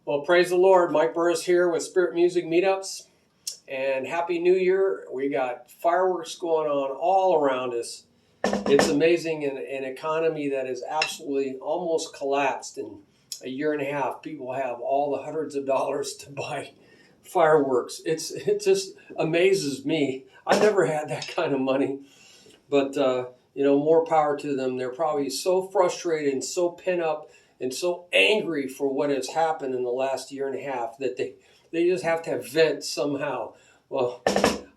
Well, praise the Lord. Mike Burris here with Spirit Music Meetups. And Happy New Year. We got fireworks going on all around us. It's amazing in an economy that is absolutely almost collapsed in a year and a half. People have all the hundreds of dollars to buy fireworks. It just amazes me. I never had that kind of money. But, more power to them. They're probably so frustrated and so pent up and so angry for what has happened in the last year and a half that they just have to have vent somehow. Well,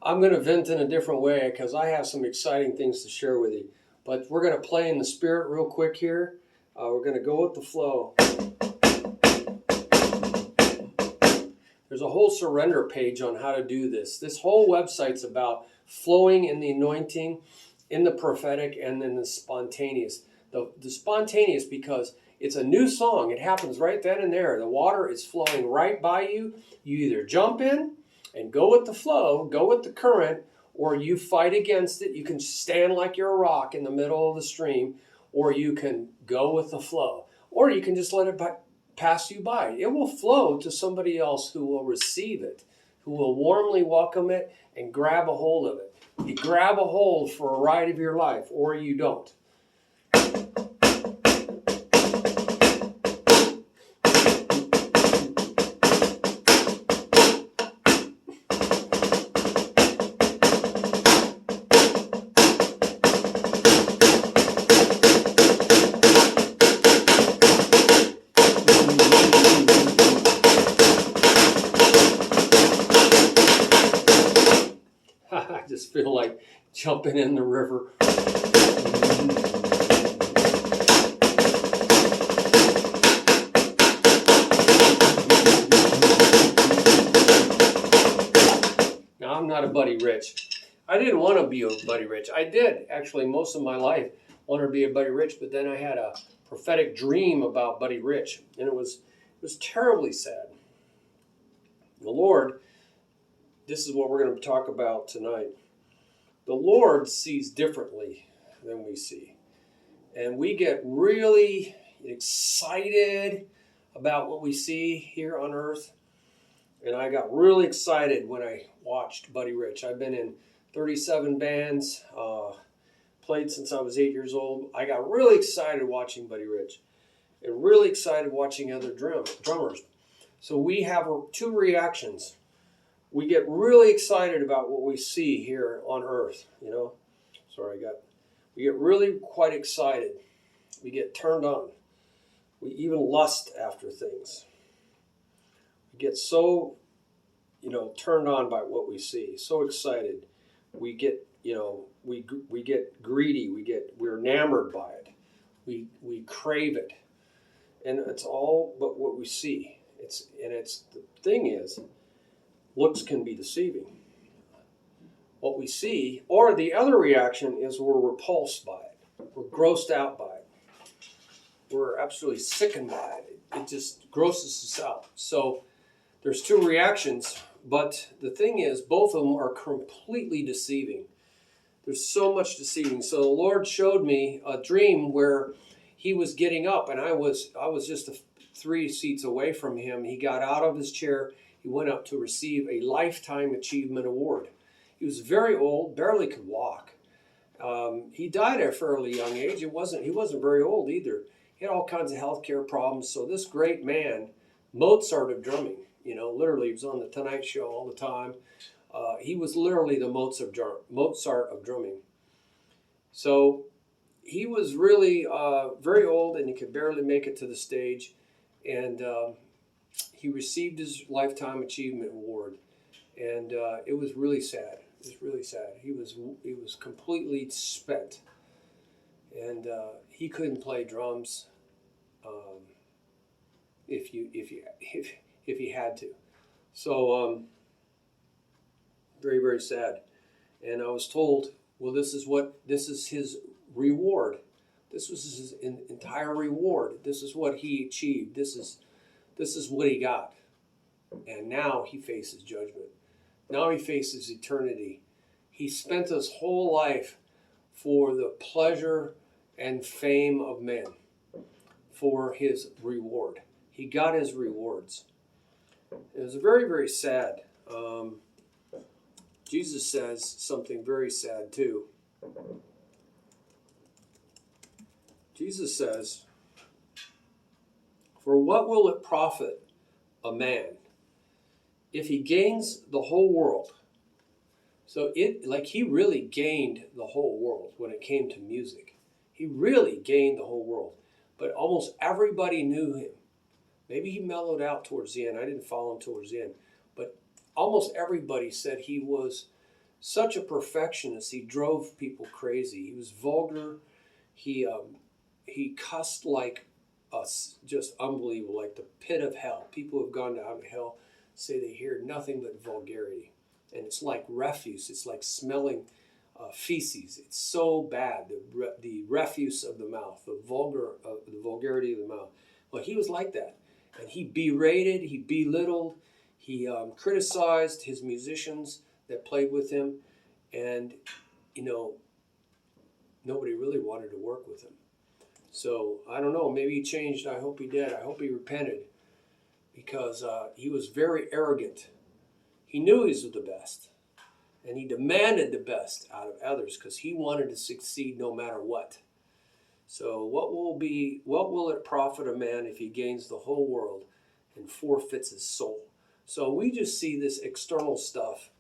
I'm going to vent in a different way because I have some exciting things to share with you. But we're going to play in the spirit real quick here. We're going to go with the flow. There's a whole surrender page on how to do this. This whole website's about flowing in the anointing, in the prophetic, and in the spontaneous. The spontaneous because it's a new song. It happens right then and there. The water is flowing right by you. You either jump in and go with the flow, go with the current, or you fight against it. You can stand like you're a rock in the middle of the stream, or you can go with the flow, or you can just let it pass you by. It will flow to somebody else who will receive it, who will warmly welcome it and grab a hold of it. You grab a hold for a ride of your life, or you don't. I just feel like jumping in the river. Now, I'm not a Buddy Rich. I didn't want to be a Buddy Rich. I did, actually, most of my life wanted to be a Buddy Rich, but then I had a prophetic dream about Buddy Rich, and it was terribly sad. The Lord, this is what we're going to talk about tonight. The Lord sees differently than we see. And we get really excited about what we see here on earth. And I got really excited when I watched Buddy Rich. I've been in 37 bands, played since I was 8 years old. I got really excited watching Buddy Rich and really excited watching other drummers. So we have two reactions. We get really excited about what we see here on earth, we get really quite excited. We get turned on. We even lust after things. We get so, turned on by what we see, so excited. We get, we get greedy. We're enamored by it. We crave it. And it's all but what we see. The thing is, looks can be deceiving. What we see, or the other reaction is we're repulsed by it. We're grossed out by it. We're absolutely sickened by it. It just grosses us out. So there's two reactions, but the thing is, both of them are completely deceiving. There's so much deceiving. So the Lord showed me a dream where he was getting up, and I was just 3 seats away from him. He got out of his chair. He went up to receive a Lifetime Achievement Award. He was very old, barely could walk. He died at a fairly young age. He wasn't very old either. He had all kinds of healthcare problems. So this great man, Mozart of drumming, literally he was on the Tonight Show all the time. He was literally the Mozart of drumming. So he was really very old, and he could barely make it to the stage. And he received his Lifetime Achievement Award, and it was really sad. It was really sad. He was completely spent, and he couldn't play drums if he had to. So very, very sad. And I was told, well, this is his reward. This was his entire reward. This is what he achieved. This is what he got. And now he faces judgment. Now he faces eternity. He spent his whole life for the pleasure and fame of men, for his reward. He got his rewards. It was very, very sad. Jesus says something very sad too. Jesus says, "For what will it profit a man if he gains the whole world?" So he really gained the whole world when it came to music. He really gained the whole world. But almost everybody knew him. Maybe he mellowed out towards the end. I didn't follow him towards the end. But almost everybody said he was such a perfectionist. He drove people crazy. He was vulgar. He cussed like us, just unbelievable, like the pit of hell. People who have gone down to hell say they hear nothing but vulgarity. And it's like refuse. It's like smelling feces. It's so bad. The refuse of the mouth, the vulgarity of the mouth. Well, he was like that, and he berated, he belittled, he criticized his musicians that played with him, and nobody really wanted to work with him. So I don't know. Maybe he changed. I hope he did. I hope he repented, because he was very arrogant. He knew he was the best, and he demanded the best out of others because he wanted to succeed no matter what. So what will it profit a man if he gains the whole world and forfeits his soul? So we just see this external stuff,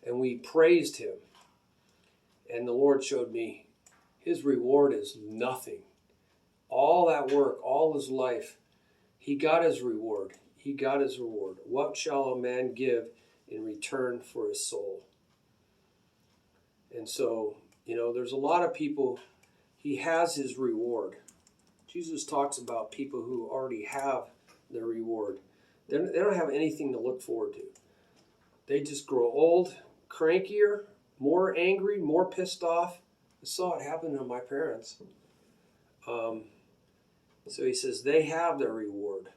and we praised him, and the Lord showed me his reward is nothing. All that work, all his life, he got his reward. He got his reward. What shall a man give in return for his soul? And so, there's a lot of people, he has his reward. Jesus talks about people who already have their reward. They don't have anything to look forward to. They just grow old, crankier, more angry, more pissed off. I saw it happen to my parents. So he says, they have their reward.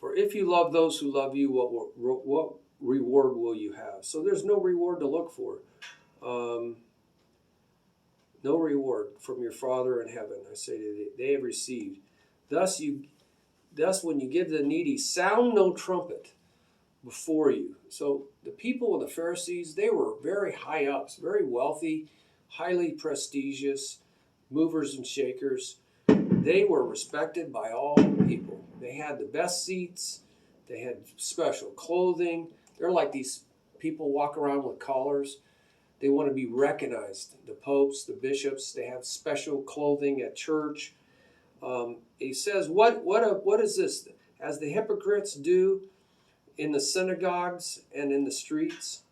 For if you love those who love you, what reward will you have? So there's no reward to look for. No reward from your Father in heaven. I say to you, they have received. Thus when you give the needy, sound no trumpet before you. So the people of the Pharisees, they were very high ups, very wealthy, highly prestigious, movers and shakers. They were respected by all people. They had the best seats. They had special clothing. They're like these people walk around with collars. They want to be recognized. The popes, the bishops, they have special clothing at church. He says, what is this? As the hypocrites do in the synagogues and in the streets,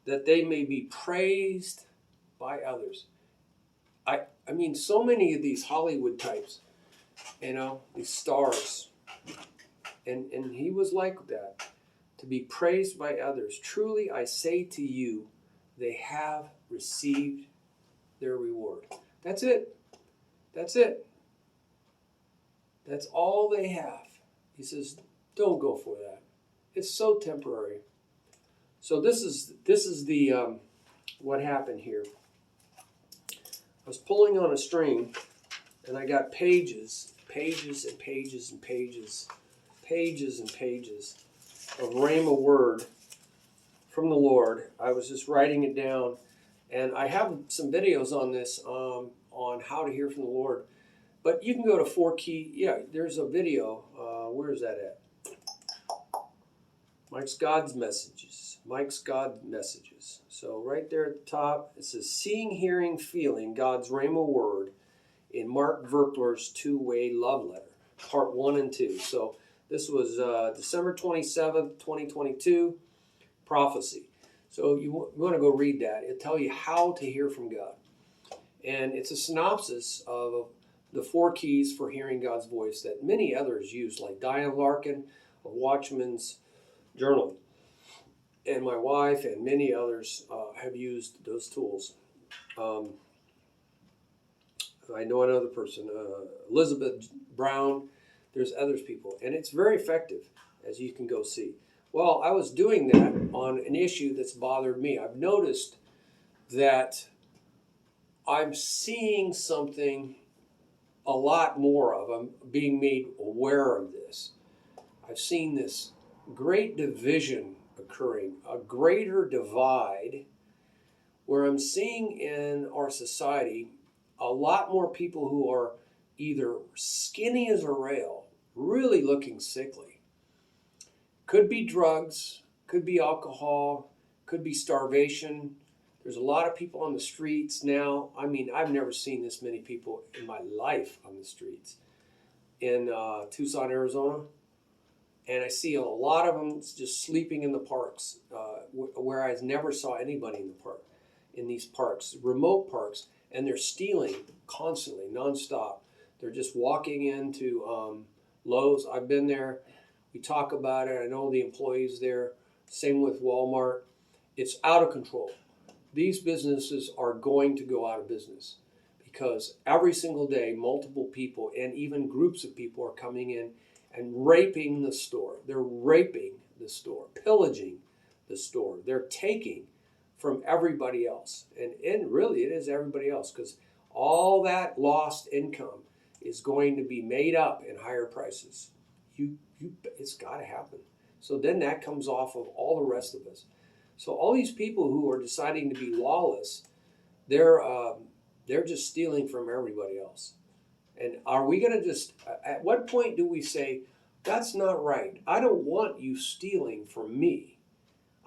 that they may be praised by others. I mean, so many of these Hollywood types, these stars, and he was like that, to be praised by others. Truly, I say to you, they have received their reward. That's it. That's it. That's all they have. He says, don't go for that. It's so temporary. So this is the what happened here. I was pulling on a string, and I got pages and pages and pages and pages of rhema word from the Lord. I was just writing it down, and I have some videos on this on how to hear from the Lord. But you can go to 4Key. Yeah, there's a video. Where is that at? Mike's God Messages. So right there at the top, it says Seeing, Hearing, Feeling God's Rhema Word in Mark Verkler's Two-Way Love Letter, Part 1 and 2. So this was December 27th, 2022, Prophecy. So you want to go read that. It'll tell you how to hear from God. And it's a synopsis of the 4 keys for hearing God's voice that many others use, like Diane Larkin of Watchman's Journal. And my wife and many others have used those tools. I know another person, Elizabeth Brown. There's others people. And it's very effective, as you can go see. Well, I was doing that on an issue that's bothered me. I've noticed that I'm seeing something a lot more of. I'm being made aware of this. I've seen this great division occurring, a greater divide, where I'm seeing in our society a lot more people who are either skinny as a rail, really looking sickly. Could be drugs, could be alcohol, could be starvation. There's a lot of people on the streets now. I mean, I've never seen this many people in my life on the streets in Tucson, Arizona. And I see a lot of them just sleeping in the parks, where I never saw anybody in the park, in these parks, remote parks, and they're stealing constantly, nonstop. They're just walking into Lowe's. I've been there. We talk about it. I know the employees there. Same with Walmart. It's out of control. These businesses are going to go out of business because every single day, multiple people and even groups of people are coming in and raping the store. They're raping the store, pillaging the store. They're taking from everybody else. And really, it is everybody else, because all that lost income is going to be made up in higher prices. It's got to happen. So then that comes off of all the rest of us. So all these people who are deciding to be lawless, they're just stealing from everybody else. And are we going to just, at what point do we say, that's not right? I don't want you stealing from me.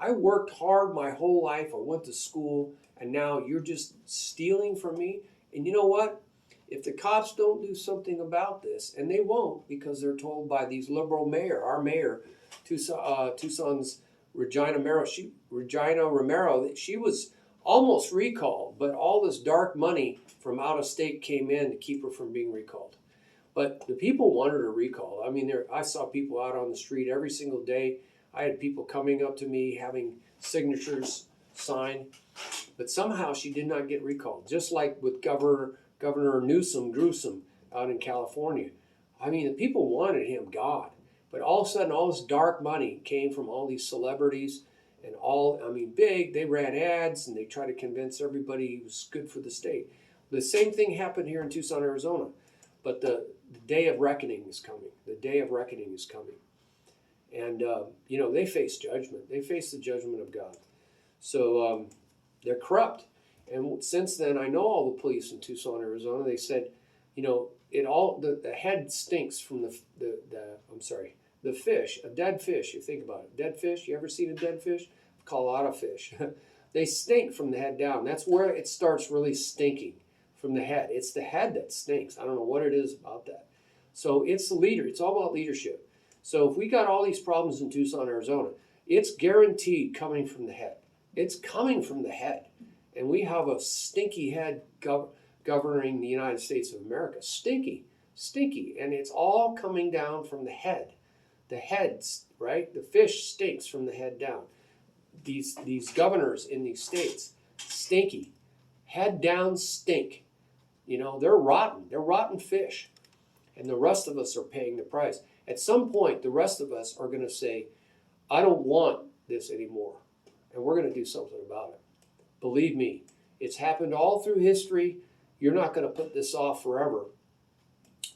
I worked hard my whole life. I went to school, and now you're just stealing from me. And you know what? If the cops don't do something about this, and they won't, because they're told by these liberal mayor, our mayor, Tucson's Regina Romero, that she was almost recalled, but all this dark money from out of state came in to keep her from being recalled. But the people wanted her recalled. I mean, I saw people out on the street every single day. I had people coming up to me having signatures signed, but somehow she did not get recalled. Just like with Governor Newsom out in California. I mean, the people wanted him God, but all of a sudden, all this dark money came from all these celebrities and big. They ran ads and they tried to convince everybody he was good for the state. The same thing happened here in Tucson, Arizona, but the day of reckoning is coming. The day of reckoning is coming. And, they face judgment. They face the judgment of God. So they're corrupt. And since then, I know all the police in Tucson, Arizona, they said, the head stinks from the fish, a dead fish. You think about it. Dead fish, you ever seen a dead fish? Colada fish. They stink from the head down. That's where it starts really stinking, from the head. It's the head that stinks. I don't know what it is about that. So it's the leader. It's all about leadership. So if we got all these problems in Tucson, Arizona, it's guaranteed coming from the head. It's coming from the head. And we have a stinky head governing the United States of America. Stinky. And it's all coming down from the head. The heads, right? The fish stinks from the head down. These governors in these states, stinky. Head down stink. They're rotten. They're rotten fish. And the rest of us are paying the price. At some point, the rest of us are going to say, I don't want this anymore. And we're going to do something about it. Believe me, it's happened all through history. You're not going to put this off forever.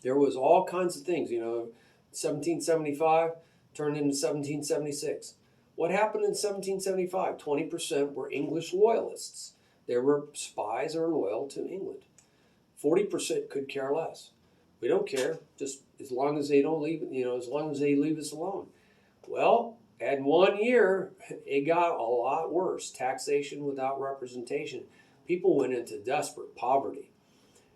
There was all kinds of things, 1775 turned into 1776. What happened in 1775? 20% were English loyalists. There were spies who are loyal to England. 40% could care less. We don't care, just as long as they don't leave, as long as they leave us alone. Well, in 1 year, it got a lot worse. Taxation without representation. People went into desperate poverty.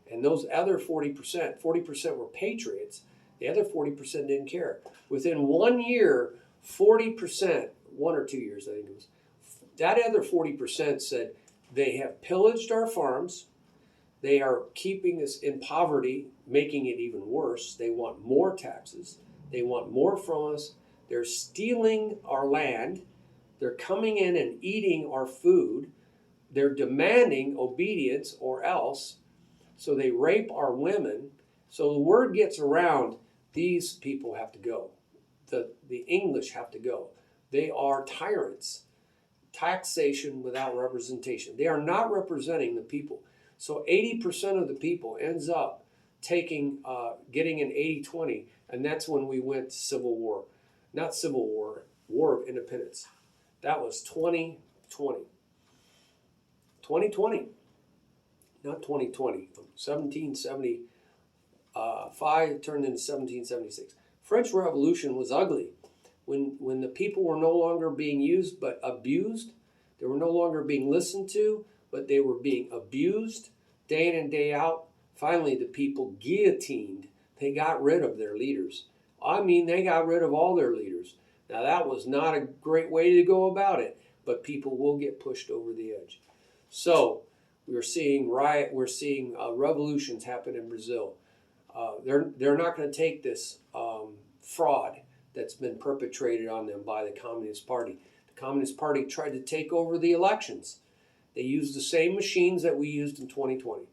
And those other 40% were patriots. The other 40% didn't care. Within 1 year, 40%, 1 or 2 years, I think it was, that other 40% said, they have pillaged our farms. They are keeping us in poverty, making it even worse. They want more taxes. They want more from us. They're stealing our land. They're coming in and eating our food. They're demanding obedience or else. So they rape our women. So the word gets around, these people have to go. The English have to go. They are tyrants. Taxation without representation. They are not representing the people. So 80% of the people ends up getting an 80-20, and that's when we went to civil war. not Civil War, War of Independence. That was 2020. 2020, not 2020. 1775 turned into 1776. French Revolution was ugly. When the people were no longer being used but abused, they were no longer being listened to, but they were being abused day in and day out. Finally, the people guillotined. They got rid of their leaders. I mean, they got rid of all their leaders. Now, that was not a great way to go about it, but people will get pushed over the edge. So, we're seeing revolutions happen in Brazil. They're not going to take this fraud that's been perpetrated on them by the Communist Party. The Communist Party tried to take over the elections. They used the same machines that we used in 2020.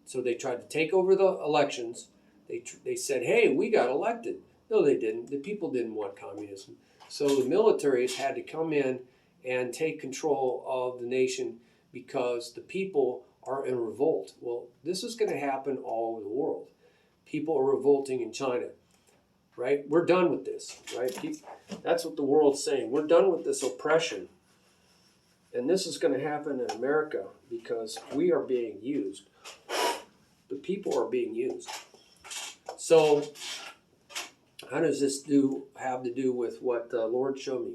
So they tried to take over the elections. They said, hey, we got elected. No, they didn't. The people didn't want communism. So the militaries had to come in and take control of the nation because the people are in revolt. Well, this is going to happen all over the world. People are revolting in China, right? We're done with this, right? That's what the world's saying. We're done with this oppression. And this is going to happen in America because we are being used. The people are being used. So how does this have to do with what the Lord showed me?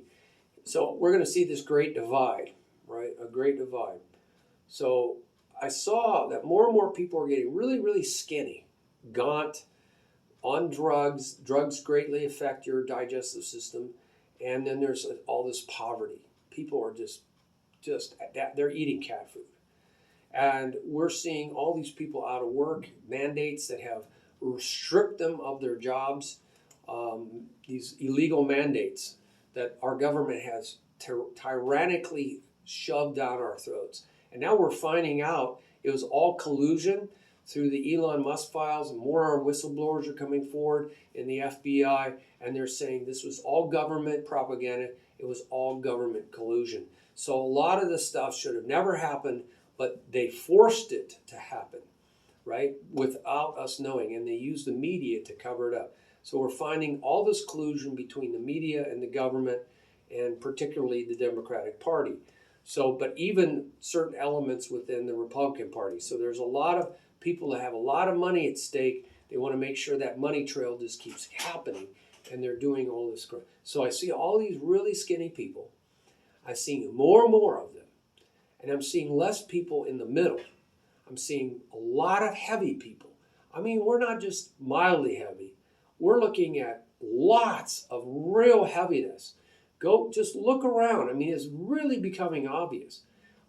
So we're going to see this great divide, right? A great divide. So I saw that more and more people are getting really, really skinny, gaunt, on drugs. Drugs greatly affect your digestive system. And then there's all this poverty. People are just they're eating cat food. And we're seeing all these people out of work, mandates that have stripped them of their jobs, these illegal mandates that our government has tyrannically shoved down our throats. And now we're finding out it was all collusion through the Elon Musk files, and more whistleblowers are coming forward in the FBI, and they're saying this was all government propaganda. It was all government collusion. So a lot of this stuff should have never happened, but they forced it to happen, right, without us knowing, and they used the media to cover it up. So we're finding all this collusion between the media and the government, and particularly the Democratic Party. So, but even certain elements within the Republican Party. So there's a lot of people that have a lot of money at stake. They want to make sure that money trail just keeps happening, and they're doing all this. So I see all these really skinny people. I'm seeing more and more of them. And I'm seeing less people in the middle. I'm seeing a lot of heavy people. I mean, we're not just mildly heavy. We're looking at lots of real heaviness. Go just look around. I mean, it's really becoming obvious.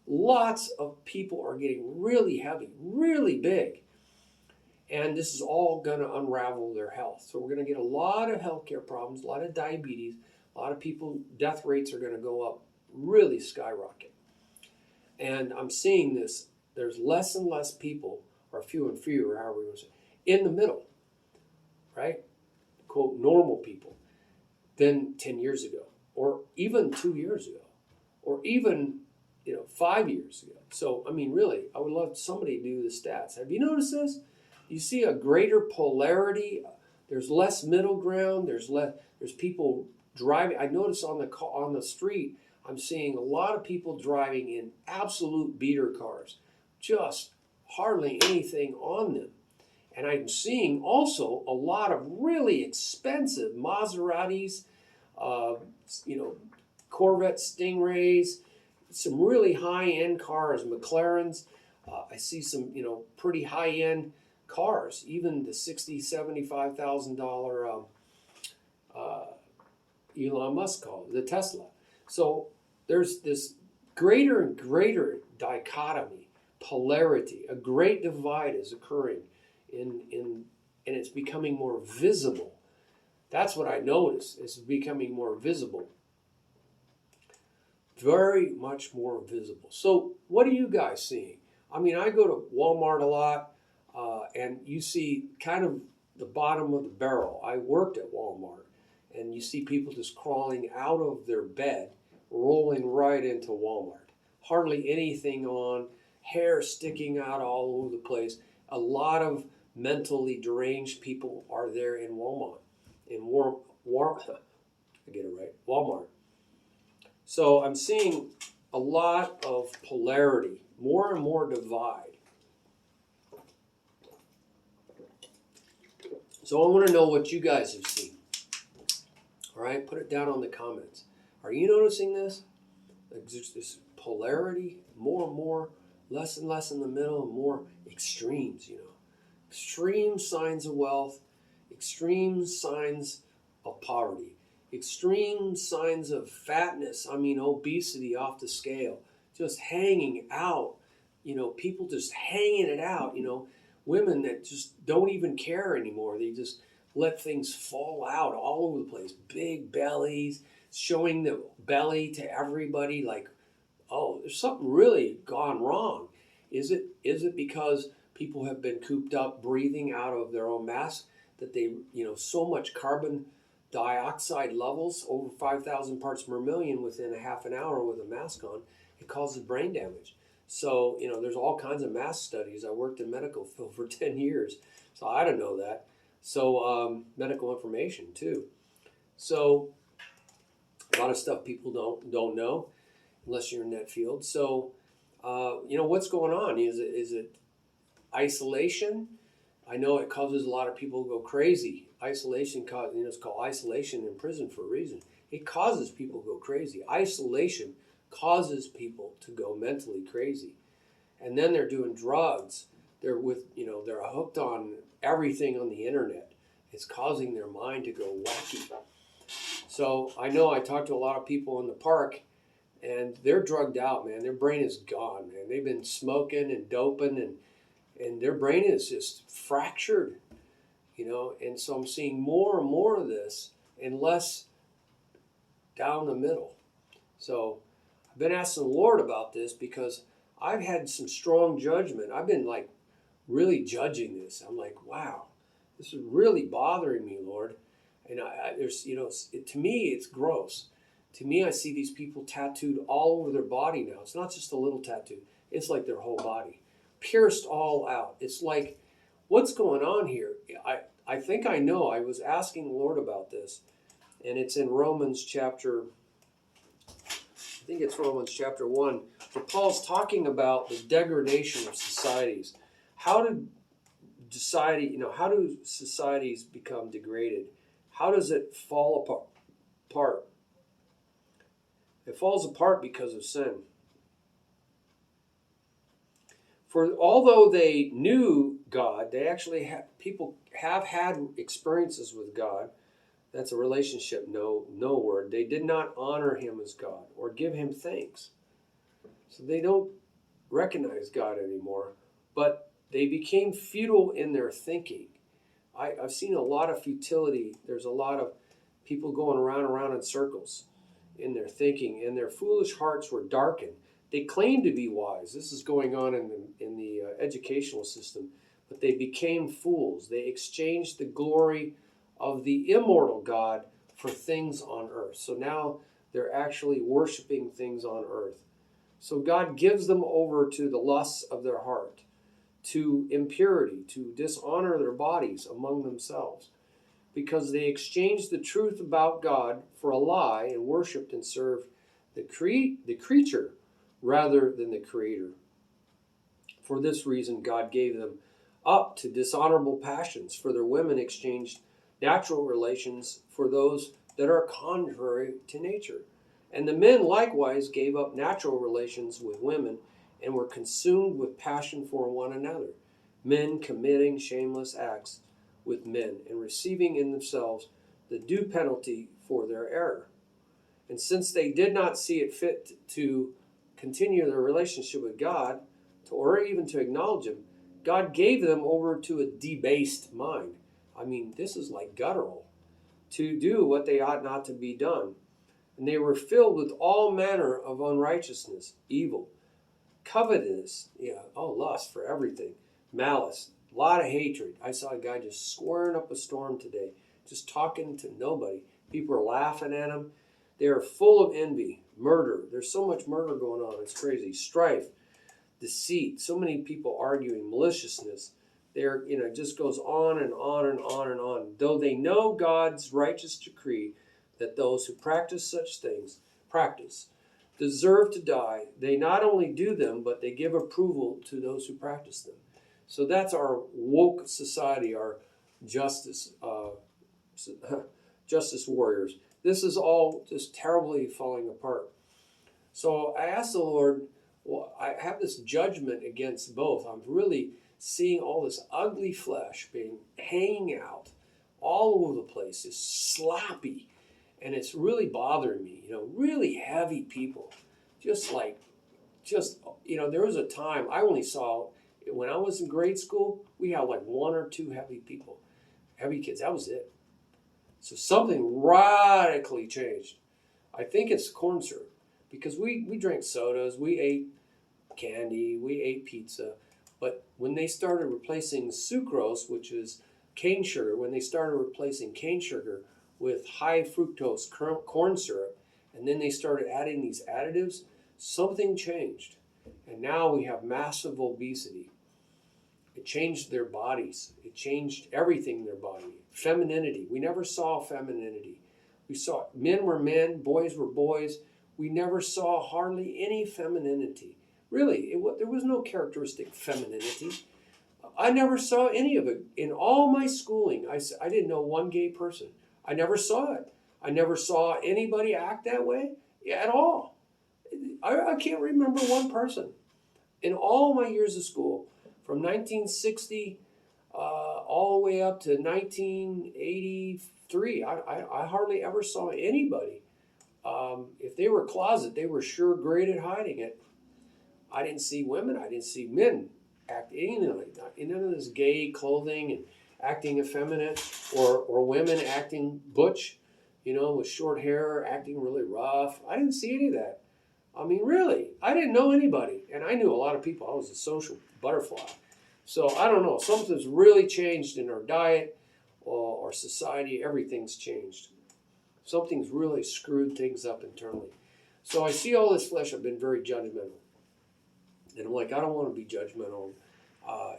Lots of people are getting really heavy, really big. And this is all going to unravel their health. So we're going to get a lot of healthcare problems, a lot of diabetes, a lot of people, death rates are going to go up, really skyrocket. And I'm seeing this, there's less and less people, or few and fewer, however you want to say, in the middle, right? Quote, normal people, than 10 years ago, or even 2 years ago, or even 5 years ago. So, I mean, really, I would love somebody to do the stats. Have you noticed this? You see a greater polarity. There's less middle ground. There's people driving. I notice on the street, I'm seeing a lot of people driving in absolute beater cars, just hardly anything on them. And I'm seeing also a lot of really expensive Maseratis, Corvette Stingrays, some really high-end cars, McLarens. I see some, pretty high-end cars, even the $60,000, $75,000 Elon Musk car, the Tesla. So there's this greater and greater dichotomy, polarity. A great divide is occurring and it's becoming more visible. That's what I notice. It's becoming more visible. Very much more visible. So what are you guys seeing? I mean, I go to Walmart a lot, and you see kind of the bottom of the barrel. I worked at Walmart, and you see people just crawling out of their bed, rolling right into Walmart. Hardly anything on, hair sticking out all over the place. A lot of mentally deranged people are there in Walmart. I get it right. Walmart. So I'm seeing a lot of polarity, more and more divide. So I want to know what you guys have seen. All right, put it down on the comments. Are you noticing this? This polarity, more and more, less and less in the middle, and more extremes, Extreme signs of wealth, extreme signs of poverty, extreme signs of fatness, obesity off the scale, just hanging out, people just hanging it out, women that just don't even care anymore. They just let things fall out all over the place, big bellies, showing the belly to everybody like, oh, there's something really gone wrong. Is it because people have been cooped up breathing out of their own mask that they, so much carbon dioxide levels, over 5,000 parts per million within a half an hour with a mask on, it causes brain damage. So, there's all kinds of mask studies. I worked in medical field for 10 years, so I don't know that. So, medical information too. So, a lot of stuff people don't know unless you're in that field. So, what's going on? Is it isolation? I know it causes a lot of people to go crazy. Isolation, it's called isolation in prison for a reason. It causes people to go crazy. Isolation causes people to go mentally crazy. And then they're doing drugs. They're hooked on everything on the internet. It's causing their mind to go wacky. So I know I talked to a lot of people in the park, and they're drugged out, man. Their brain is gone, man. They've been smoking and doping, and their brain is just fractured, And so I'm seeing more and more of this and less down the middle. So I've been asking the Lord about this because I've had some strong judgment. I've been like really judging this. I'm like, wow, this is really bothering me, Lord. And to me, it's gross. To me, I see these people tattooed all over their body now. It's not just a little tattoo. It's like their whole body, pierced all out. It's like, what's going on here? I think I know. I was asking the Lord about this, and it's in Romans chapter 1, where Paul's talking about the degradation of societies. How do societies become degraded? How does it fall apart? It falls apart because of sin. For although they knew God, they actually people have had experiences with God. That's a relationship, no word. They did not honor him as God or give him thanks. So they don't recognize God anymore, but they became futile in their thinking. I've seen a lot of futility. There's a lot of people going around in circles in their thinking, and their foolish hearts were darkened. They claimed to be wise. This is going on in the educational system, but they became fools. They exchanged the glory of the immortal God for things on earth. So now they're actually worshiping things on earth. So God gives them over to the lusts of their heart, to impurity, to dishonor their bodies among themselves, because they exchanged the truth about God for a lie and worshipped and served the creature rather than the Creator. For this reason, God gave them up to dishonorable passions, for their women exchanged natural relations for those that are contrary to nature. And the men likewise gave up natural relations with women and were consumed with passion for one another, men committing shameless acts with men and receiving in themselves the due penalty for their error. And since they did not see it fit to continue their relationship with God, or even to acknowledge him, God gave them over to a debased mind. I mean, this is like guttural. To do what they ought not to be done. And they were filled with all manner of unrighteousness, evil, covetousness, lust for everything, malice, a lot of hatred. I saw a guy just squaring up a storm today, just talking to nobody. People are laughing at him. They are full of envy, murder. There's so much murder going on. It's crazy. Strife, deceit. So many people arguing, maliciousness. It just goes on and on and on and on. Though they know God's righteous decree, that those who practice such things deserve to die. They not only do them, but they give approval to those who practice them. So that's our woke society, our justice justice warriors. This is all just terribly falling apart. So I asked the Lord, well, I have this judgment against both. I'm really seeing all this ugly flesh being hanging out all over the place, just sloppy. And it's really bothering me, really heavy people. Just, there was a time I only saw, when I was in grade school, we had like one or two heavy people, heavy kids. That was it. So something radically changed. I think it's corn syrup, because we drank sodas, we ate candy, we ate pizza. But when they started replacing sucrose, which is cane sugar, when they started replacing cane sugar with high fructose corn syrup, and then they started adding these additives, something changed. And now we have massive obesity. It changed their bodies. It changed everything in their body. Femininity. We never saw femininity. We saw men were men, boys were boys. We never saw hardly any femininity. Really, there was no characteristic femininity. I never saw any of it. In all my schooling, I didn't know one gay person. I never saw it. I never saw anybody act that way at all. I can't remember one person. In all my years of school, from 1960 all the way up to 1983, I hardly ever saw anybody. If they were closet, they were sure great at hiding it. I didn't see women. I didn't see men act anything like that. None of this gay clothing and acting effeminate, or women acting butch, with short hair, acting really rough. I didn't see any of that. I mean, really, I didn't know anybody, and I knew a lot of people. I was a social butterfly. So I don't know. Something's really changed in our diet, or our society. Everything's changed. Something's really screwed things up internally. So I see all this flesh. I've been very judgmental. And I'm like, I don't want to be judgmental.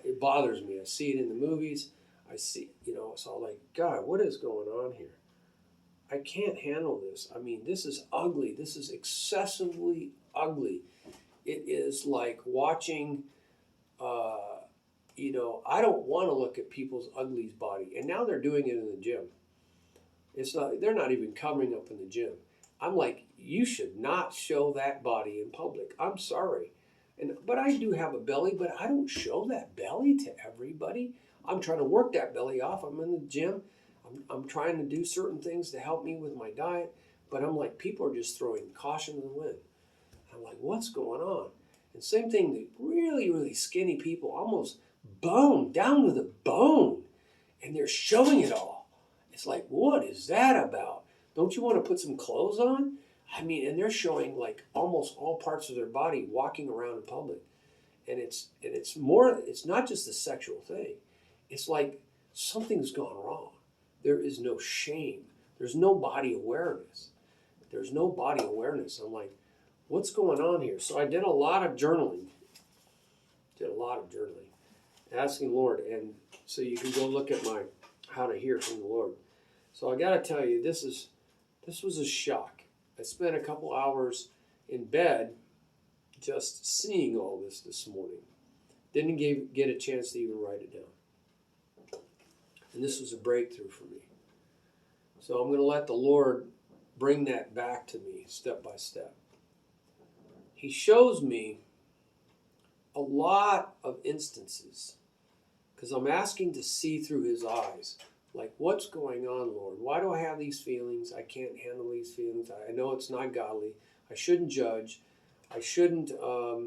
It bothers me. I see it in the movies. I see, so I'm like, God, what is going on here? I can't handle this. I mean, this is ugly. This is excessively ugly. It is like watching, I don't want to look at people's ugly body. And now they're doing it in the gym. They're not even covering up in the gym. I'm like, you should not show that body in public. I'm sorry. But I do have a belly, but I don't show that belly to everybody. I'm trying to work that belly off. I'm in the gym. I'm trying to do certain things to help me with my diet. But I'm like, people are just throwing caution to the wind. I'm like, what's going on? And same thing, the really, really skinny people, almost bone, down to the bone. And they're showing it all. It's like, what is that about? Don't you want to put some clothes on? I mean, and they're showing like almost all parts of their body walking around in public. And it's not just a sexual thing. It's like something's gone wrong. There is no shame. There's no body awareness. There's no body awareness. I'm like, what's going on here? So I did a lot of journaling. Asking the Lord. And so you can go look at my How to Hear from the Lord. So I got to tell you, this was a shock. I spent a couple hours in bed just seeing all this morning. Didn't get a chance to even write it down. And this was a breakthrough for me. So I'm going to let the Lord bring that back to me step by step. He shows me a lot of instances because I'm asking to see through his eyes. Like, what's going on, Lord? Why do I have these feelings? I can't handle these feelings. I know it's not godly. I shouldn't judge. I shouldn't, I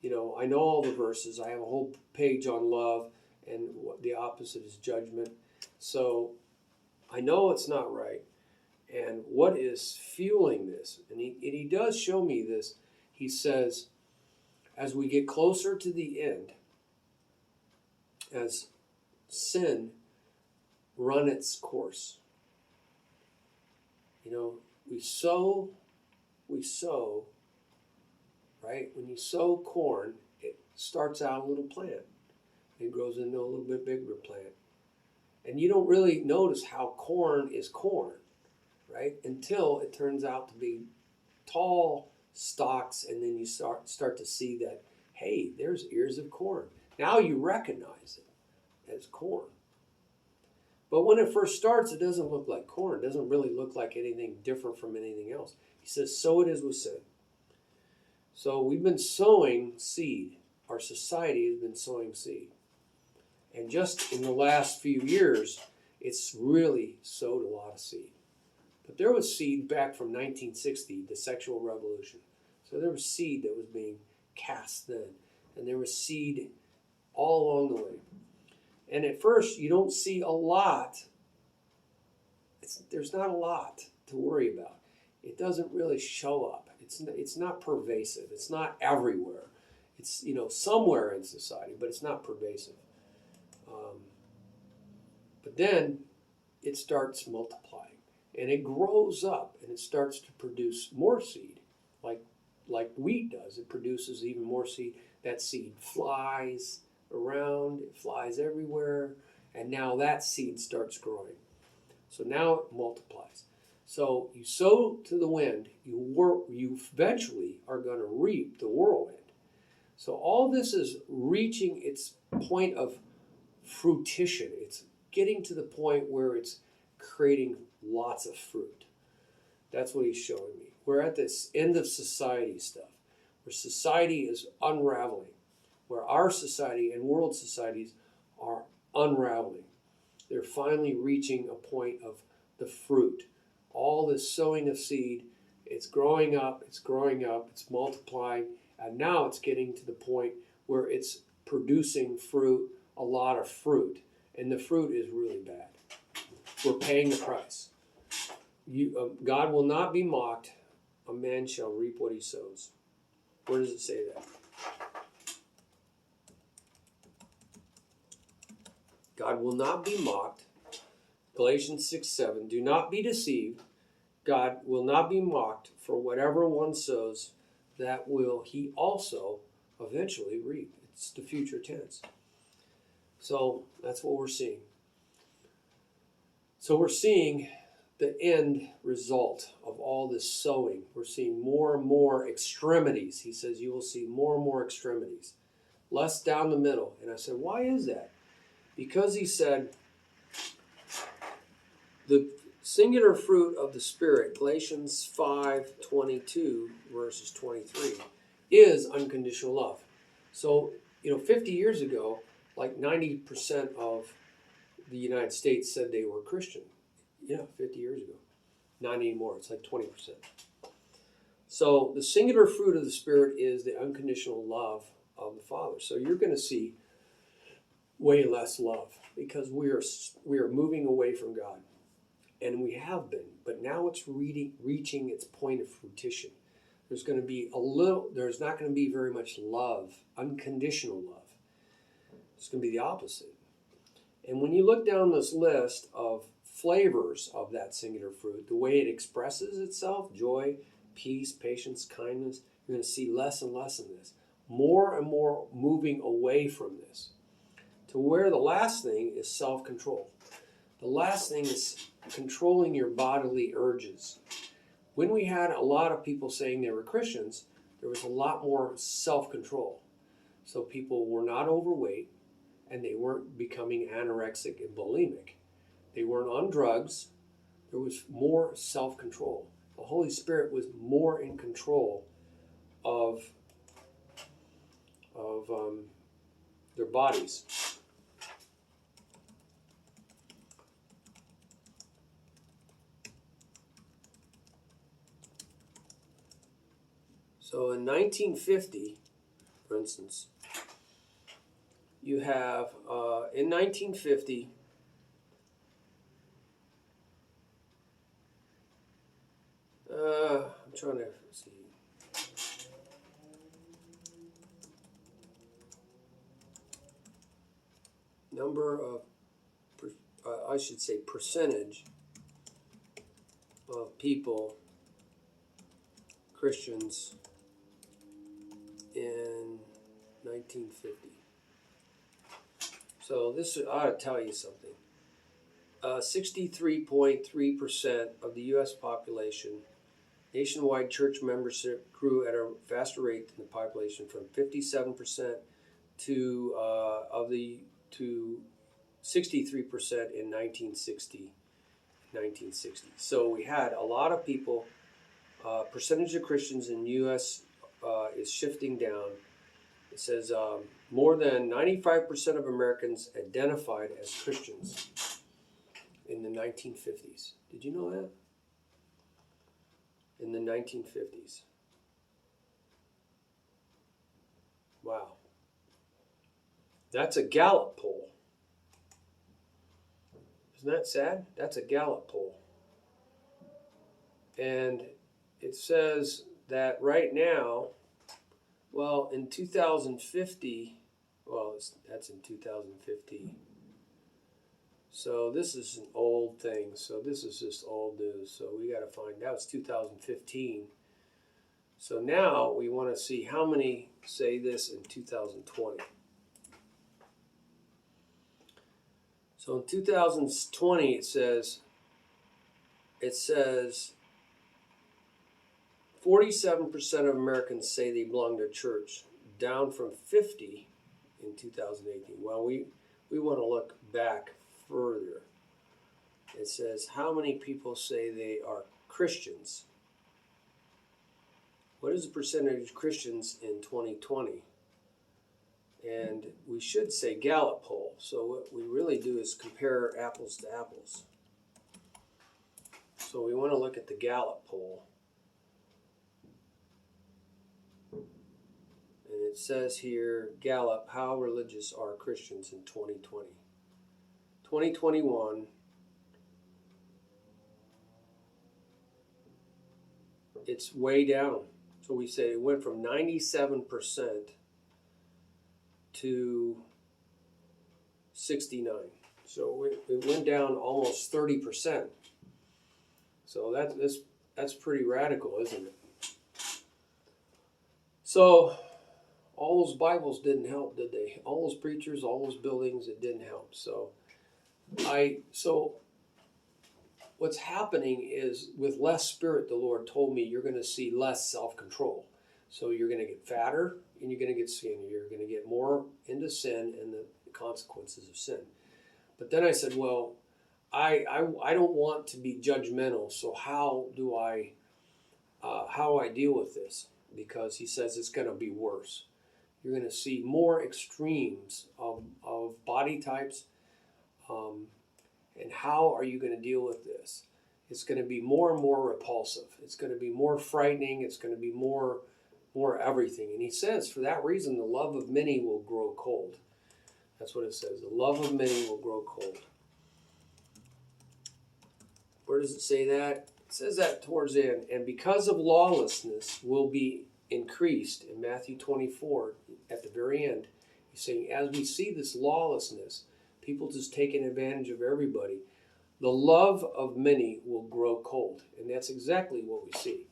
know all the verses. I have a whole page on love, and the opposite is judgment. So I know it's not right. And what is fueling this? And he does show me this. He says, as we get closer to the end, as sin run its course. We sow, right? When you sow corn, it starts out a little plant. It grows into a little bit bigger plant. And you don't really notice how corn is corn, right? Until it turns out to be tall stalks, and then you start to see that, hey, there's ears of corn. Now you recognize it as corn. But when it first starts, it doesn't look like corn. It doesn't really look like anything different from anything else. He says, so it is with sin. So we've been sowing seed. Our society has been sowing seed. And just in the last few years, it's really sowed a lot of seed. But there was seed back from 1960, the sexual revolution. So there was seed that was being cast then. And there was seed all along the way. And at first, you don't see a lot. There's not a lot to worry about. It doesn't really show up. It's not pervasive. It's not everywhere. It's somewhere in society, but it's not pervasive. But then it starts multiplying, and it grows up, and it starts to produce more seed, like wheat does. It produces even more seed. That seed flies around, it flies everywhere, and now that seed starts growing. So now it multiplies. So you sow to the wind, you eventually are going to reap the whirlwind. So all this is reaching its point of fruition. It's getting to the point where it's creating lots of fruit. That's what he's showing me. We're at this end of society stuff, where society is unraveling, where our society and world societies are unraveling. They're finally reaching a point of the fruit. All this sowing of seed, it's growing up, it's multiplying, and now it's getting to the point where it's producing fruit, a lot of fruit, and the fruit is really bad. We're paying the price. God will not be mocked. A man shall reap what he sows. Where does it say that? God will not be mocked. Galatians 6:7. Do not be deceived. God will not be mocked. For whatever one sows, that will he also eventually reap. It's the future tense. So that's what we're seeing. So we're seeing the end result of all this sowing. We're seeing more and more extremities. He says you will see more and more extremities, less down the middle. And I said, why is that? Because he said the singular fruit of the Spirit, Galatians 5:22, verses 23, is unconditional love. So, 50 years ago, like 90% of the United States said they were Christian. Yeah, 50 years ago. Not anymore. It's like 20%. So the singular fruit of the Spirit is the unconditional love of the Father. So you're going to see way less love because we are moving away from God. And we have been, but now it's reaching its point of fruition. There's not going to be very much love, unconditional love. It's going to be the opposite. And when you look down this list of flavors of that singular fruit, the way it expresses itself, joy, peace, patience, kindness, you're going to see less and less in this. More and more moving away from this. To where the last thing is self-control. The last thing is controlling your bodily urges. When we had a lot of people saying they were Christians, there was a lot more self-control. So people were not overweight, and they weren't becoming anorexic and bulimic. They weren't on drugs. There was more self-control. The Holy Spirit was more in control of their bodies. So in 1950, for instance, you have, in 1950, I'm trying to see. Number of, I should say percentage of people, Christians, in 1950. So this ought to tell you something. 63.3% of the U.S. population. Nationwide church membership grew at a faster rate than the population, from 57% to 63% in 1960. So we had a lot of people. Percentage of Christians in U.S. Is shifting down. It says more than 95% of Americans identified as Christians in the 1950s. Did you know that? In the 1950s. Wow. That's a Gallup poll. Isn't that sad? That's a Gallup poll. And it says that right now, well, in 2050, that's in 2050. So this is an old thing. So this is just old news. So we got to find out. It's 2015. So now we want to see how many say this in 2020. So in 2020, it says 47% of Americans say they belong to a church, down from 50 in 2018. Well, we want to look back further. It says how many people say they are Christians. What is the percentage of Christians in 2020? And we should say Gallup poll. So what we really do is compare apples to apples. So we want to look at the Gallup poll. And it says here, Gallup, how religious are Christians in 2020? 2021, it's way down. So we say it went from 97% to 69. So it went down almost 30%. So that's pretty radical, isn't it? So all those Bibles didn't help, did they? All those preachers, all those buildings, it didn't help. So what's happening is, with less spirit, the Lord told me, you're going to see less self-control. So you're going to get fatter and you're going to get skinnier. You're going to get more into sin and the consequences of sin. But then I said, well, I don't want to be judgmental. So how do I deal with this? Because he says it's going to be worse. You're going to see more extremes of body types. And how are you going to deal with this? It's going to be more and more repulsive. It's going to be more frightening. It's going to be more everything. And he says, for that reason, the love of many will grow cold. That's what it says. The love of many will grow cold. Where does it say that? It says that towards the end. And because of lawlessness will be increased in Matthew 24 at the very end. He's saying, as we see this lawlessness, people just taking advantage of everybody, the love of many will grow cold. And that's exactly what we see.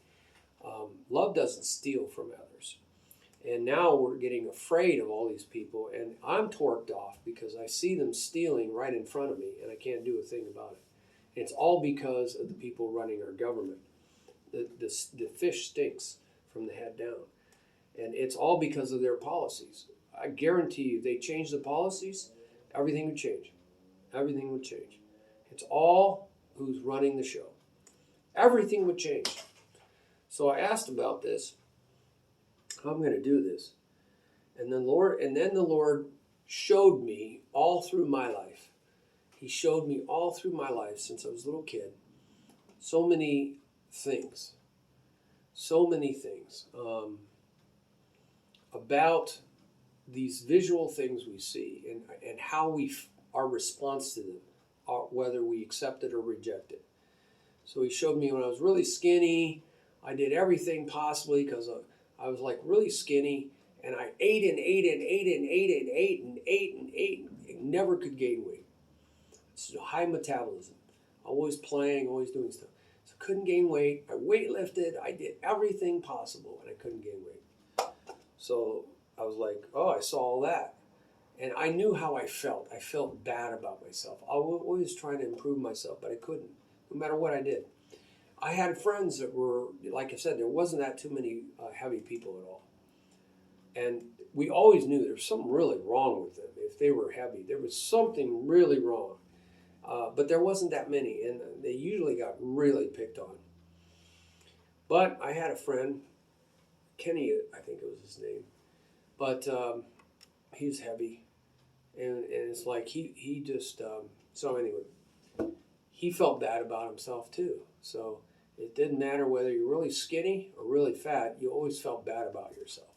Love doesn't steal from others. And now we're getting afraid of all these people. And I'm torqued off because I see them stealing right in front of me and I can't do a thing about it. And it's all because of the people running our government. The fish stinks from the head down. And it's all because of their policies. I guarantee you, if they change the policies, everything would change. Everything would change. It's all who's running the show. Everything would change. So I asked about this, how I'm going to do this. And then the Lord showed me all through my life. He showed me all through my life since I was a little kid. So many things. About these visual things we see and how our response to them, whether we accept it or reject it. So he showed me when I was really skinny, I did everything possibly because I was like really skinny, and I ate and never could gain weight. It's high metabolism, always playing, always doing stuff. So I couldn't gain weight. I weightlifted. I did everything possible, and I couldn't gain weight. So I was like, oh, I saw all that. And I knew how I felt. I felt bad about myself. I was always trying to improve myself, but I couldn't, no matter what I did. I had friends that were, like I said, there wasn't that too many heavy people at all. And we always knew there was something really wrong with them. If they were heavy, there was something really wrong. But there wasn't that many, and they usually got really picked on. But I had a friend, Kenny, I think it was his name, but he was heavy. And it's like he just, so anyway, he felt bad about himself too. So it didn't matter whether you're really skinny or really fat, you always felt bad about yourself.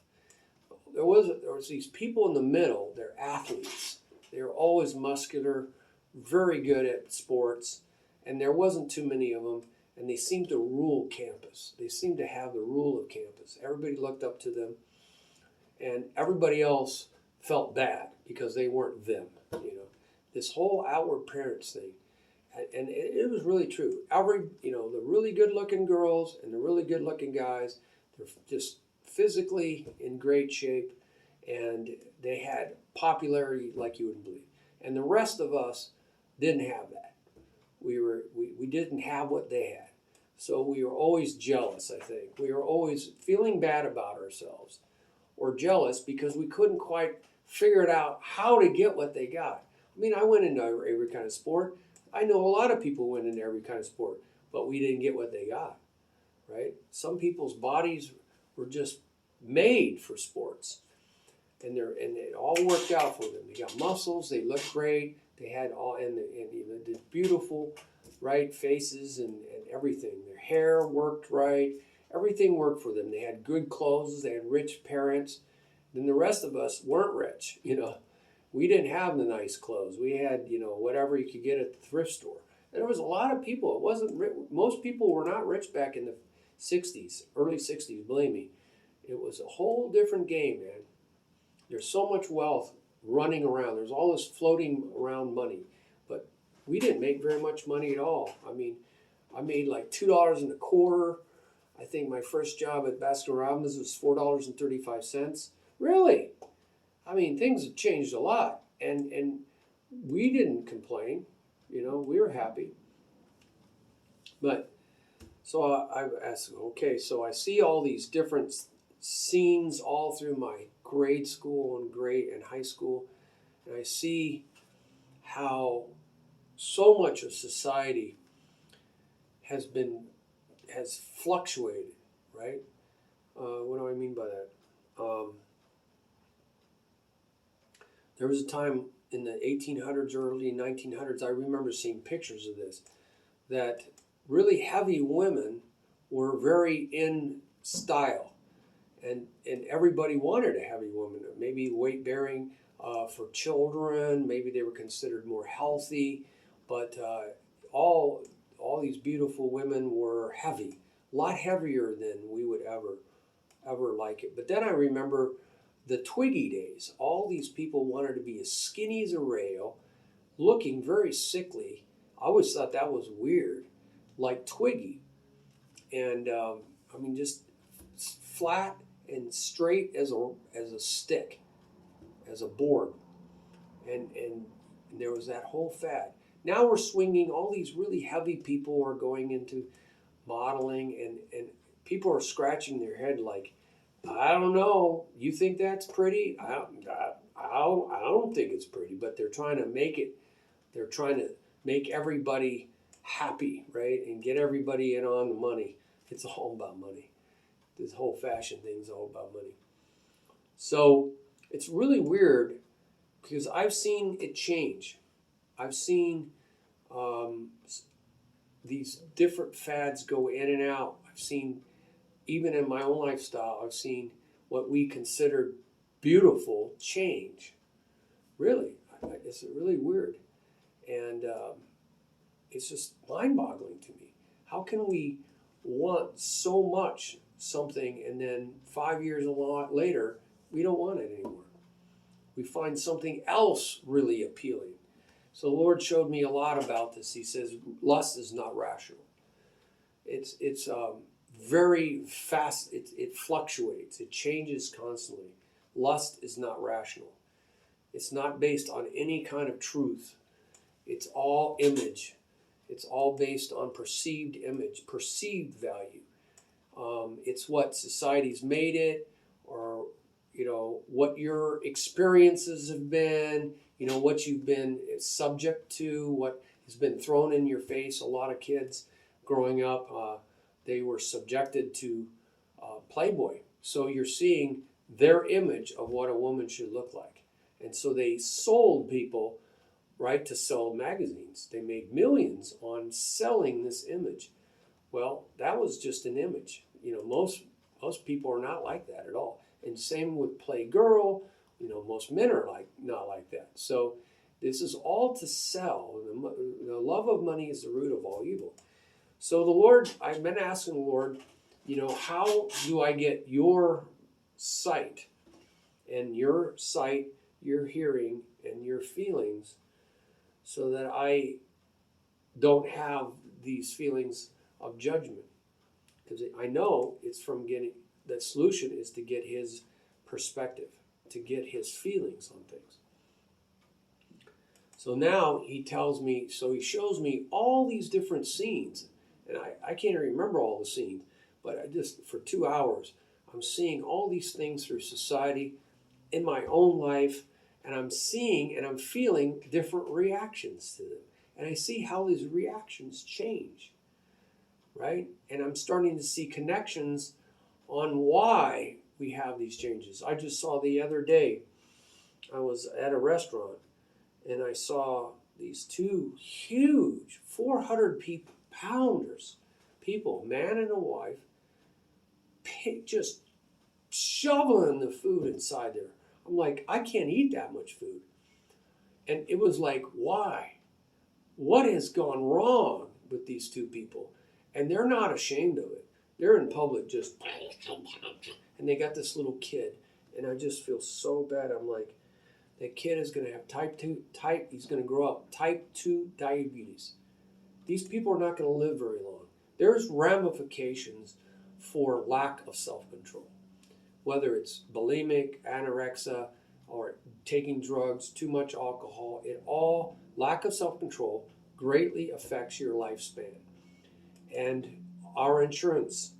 There was these people in the middle, they're athletes. They're always muscular, very good at sports, and there wasn't too many of them, and they seemed to rule campus. They seemed to have the rule of campus. Everybody looked up to them, and everybody else felt bad because they weren't them, This whole outward appearance thing, and it was really true. The really good-looking girls and the really good-looking guys, they're just physically in great shape, and they had popularity like you wouldn't believe. And the rest of us didn't have that. We didn't have what they had. So we were always jealous, I think. We were always feeling bad about ourselves or jealous because we couldn't quite figure it out how to get what they got. I mean, I went into every kind of sport. I know a lot of people went into every kind of sport, but we didn't get what they got, right? Some people's bodies were just made for sports, and it all worked out for them. They got muscles, they looked great, they had the beautiful, right, faces and everything. Their hair worked right, everything worked for them. They had good clothes, they had rich parents. Then the rest of us weren't rich, We didn't have the nice clothes. We had, whatever you could get at the thrift store. And there was a lot of people. It wasn't most people were not rich back in the 60s, early 60s, believe me. It was a whole different game, man. There's so much wealth running around. There's all this floating around money. But we didn't make very much money at all. I mean, I made like $2.25. I think my first job at Baskin Robbins was $4.35. Really? I mean, things have changed a lot. And we didn't complain. We were happy. But so I asked, okay, so I see all these different scenes all through my grade school and high school, and I see how so much of society has fluctuated, right? What do I mean by that? There was a time in the 1800s, early 1900s, I remember seeing pictures of this, that really heavy women were very in style. And everybody wanted a heavy woman, maybe weight-bearing for children, maybe they were considered more healthy, but all these beautiful women were heavy, a lot heavier than we would ever like it. But then I remember the Twiggy days. All these people wanted to be as skinny as a rail, looking very sickly. I always thought that was weird, like Twiggy. And just flat and straight as a stick, as a board. And there was that whole fad. Now we're swinging, all these really heavy people are going into modeling, and people are scratching their head like, I don't know, you think that's pretty? I don't think it's pretty, but they're trying to make everybody happy, right? And get everybody in on the money. It's all about money. This whole fashion thing is all about money. So it's really weird because I've seen it change. I've seen these different fads go in and out. I've seen, even in my own lifestyle, I've seen what we considered beautiful change. Really, it's really weird. And it's just mind-boggling to me. How can we want so much something and then 5 years later, we don't want it anymore? We find something else really appealing. So the Lord showed me a lot about this. He says lust is not rational. It's very fast. It fluctuates. It changes constantly. Lust is not rational. It's not based on any kind of truth. It's all image. It's all based on perceived image, perceived value. It's what society's made it, or what your experiences have been, what you've been subject to, what has been thrown in your face. A lot of kids growing up, they were subjected to Playboy. So you're seeing their image of what a woman should look like. And so they sold people, right, to sell magazines. They made millions on selling this image. Well, that was just an image. Most people are not like that at all. And same with Playgirl. Most men are not like that. So this is all to sell. The love of money is the root of all evil. So the Lord, I've been asking the Lord, how do I get your sight and your sight, your hearing, and your feelings so that I don't have these feelings of judgment? Because I know it's from getting, the solution is to get his perspective, to get his feelings on things. So now he tells me, so he shows me all these different scenes. And I can't remember all the scenes, but for 2 hours, I'm seeing all these things through society, in my own life, and I'm seeing and I'm feeling different reactions to them. And I see how these reactions change, right? And I'm starting to see connections on why we have these changes. I just saw the other day, I was at a restaurant, and I saw these two huge 400 pounders, man and a wife, just shoveling the food inside there. I'm like, I can't eat that much food. And it was like, why? What has gone wrong with these two people? And they're not ashamed of it. They're in public just, and they got this little kid. And I just feel so bad. I'm like, that kid is going to have he's going to grow up type 2 diabetes. These people are not going to live very long. There's ramifications for lack of self-control. Whether it's bulimic, anorexia, or taking drugs, too much alcohol, lack of self-control greatly affects your lifespan. And our insurance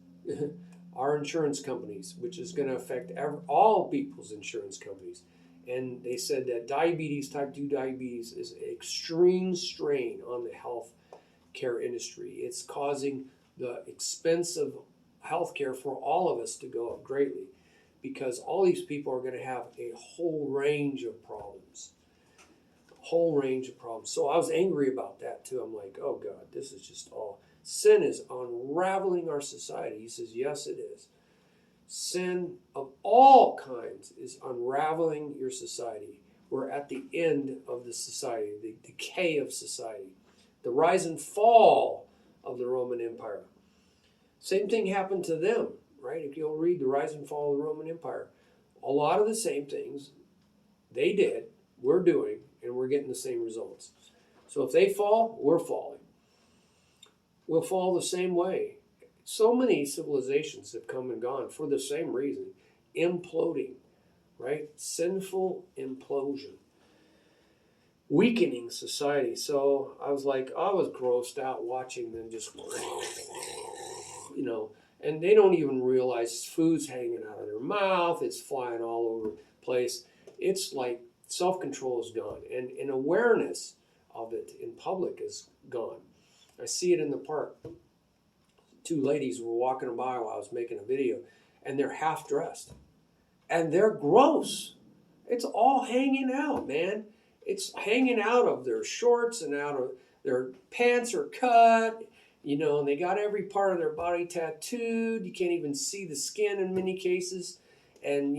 companies, which is going to affect all people's insurance companies. And they said that type 2 diabetes, is an extreme strain on the health care industry. It's causing the expense of health care for all of us to go up greatly, because all these people are going to have a whole range of problems. So I was angry about that too. I'm like, oh God, this is just all. Sin is unraveling our society. He says, yes, it is. Sin of all kinds is unraveling your society. We're at the end of the society, the decay of society, the rise and fall of the Roman Empire. Same thing happened to them, right? If you'll read the rise and fall of the Roman Empire, a lot of the same things they did, we're doing, and we're getting the same results. So if they fall, we're falling. We'll fall the same way. So many civilizations have come and gone for the same reason, imploding, right? Sinful implosion, weakening society. So I was grossed out watching them just, and they don't even realize food's hanging out of their mouth. It's flying all over the place. It's like self-control is gone, and awareness of it in public is gone. I see it in the park. Two ladies were walking by while I was making a video, and they're half dressed. And they're gross. It's all hanging out, man. It's hanging out of their shorts and out of their pants are cut, and they got every part of their body tattooed. You can't even see the skin in many cases. And,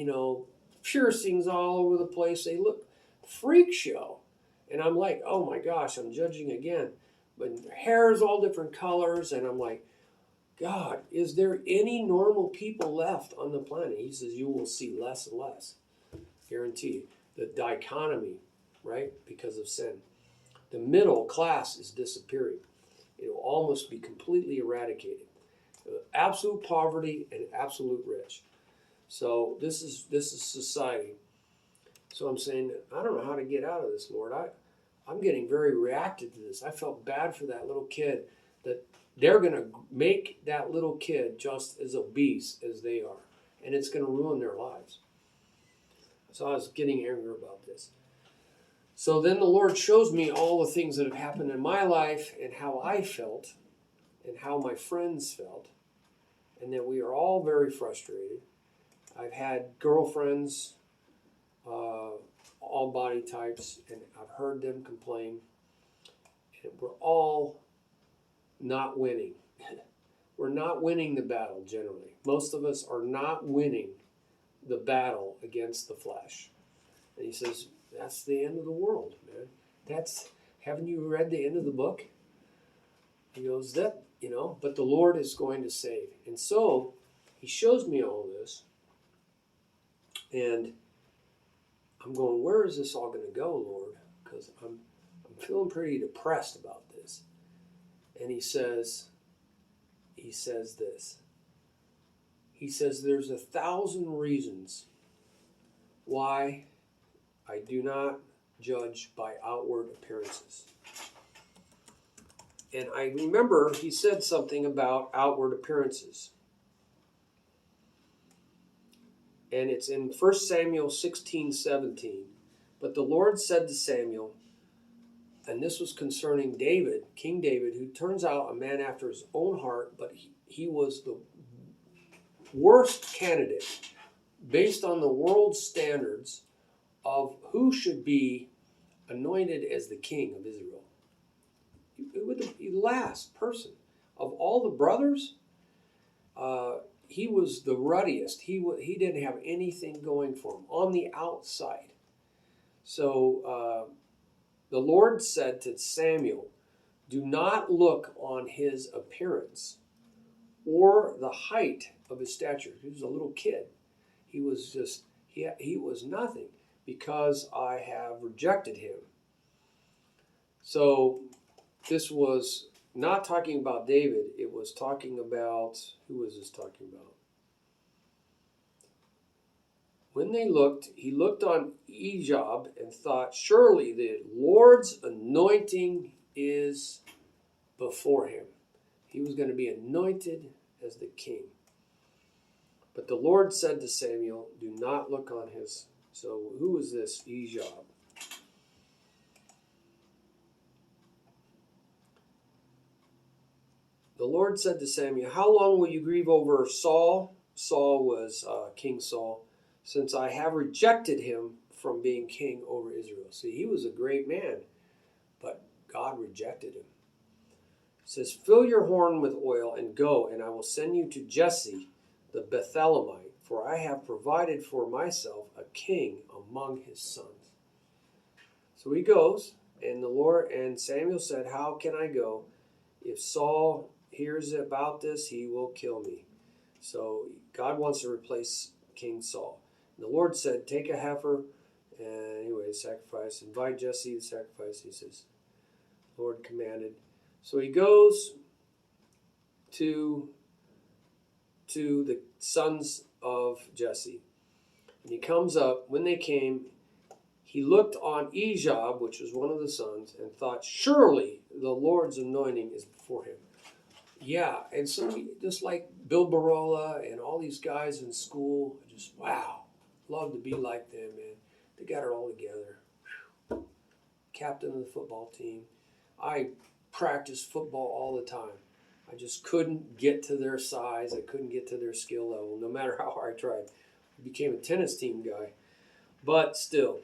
piercings all over the place. They look freak show. And I'm like, oh my gosh, I'm judging again. But their hair is all different colors, and I'm like, God, is there any normal people left on the planet? He says, you will see less and less. Guarantee you. The dichotomy, right, because of sin. The middle class is disappearing. It will almost be completely eradicated. Absolute poverty and absolute rich. So this is society. So I'm saying, I don't know how to get out of this, Lord. I'm getting very reactive to this. I felt bad for that little kid, that they're going to make that little kid just as obese as they are. And it's going to ruin their lives. So I was getting angry about this. So then the Lord shows me all the things that have happened in my life and how I felt and how my friends felt. And that we are all very frustrated. I've had girlfriends, all body types, and I've heard them complain. And we're all not winning. We're not winning the battle generally. Most of us are not winning the battle against the flesh. And he says, that's the end of the world, man. Haven't you read the end of the book? He goes, but the Lord is going to save. And so he shows me all this. And I'm going, where is this all going to go, Lord? Because I'm feeling pretty depressed about this. And he says this. He says, there's 1,000 reasons why I do not judge by outward appearances. And I remember he said something about outward appearances. And it's in 1 Samuel 16:17. But the Lord said to Samuel, and this was concerning David, King David, who turns out a man after his own heart, but he was the worst candidate based on the world's standards of who should be anointed as the king of Israel. The last person of all the brothers, he was the ruddiest. He didn't have anything going for him on the outside. So the Lord said to Samuel, do not look on his appearance or the height of his stature. He was a little kid. He was just, he was nothing, because I have rejected him. So this was not talking about David. It was talking about, who was this talking about? When they looked, he looked on Ejab and thought, surely the Lord's anointing is before him. He was going to be anointed as the king. But the Lord said to Samuel, do not look on his. So who is this Ejab? The Lord said to Samuel, how long will you grieve over Saul? Saul was King Saul, since I have rejected him from being king over Israel. See, he was a great man, but God rejected him. It says, fill your horn with oil and go, and I will send you to Jesse the Bethlehemite, for I have provided for myself a king among his sons. So he goes, and Samuel said, how can I go? If Saul hears about this, he will kill me. So God wants to replace King Saul. And the Lord said, take a heifer, and anyway, sacrifice. Invite Jesse to sacrifice. He says, Lord commanded. So he goes to the sons of Jesse. And he comes up. When they came, he looked on Ejab, which was one of the sons, and thought, surely the Lord's anointing is before him. Yeah, and so just like Bill Barola and all these guys in school, just, wow, love to be like them, man. They got it all together. Whew. Captain of the football team. I practiced football all the time. I just couldn't get to their size. I couldn't get to their skill level, no matter how hard I tried. I became a tennis team guy. But still,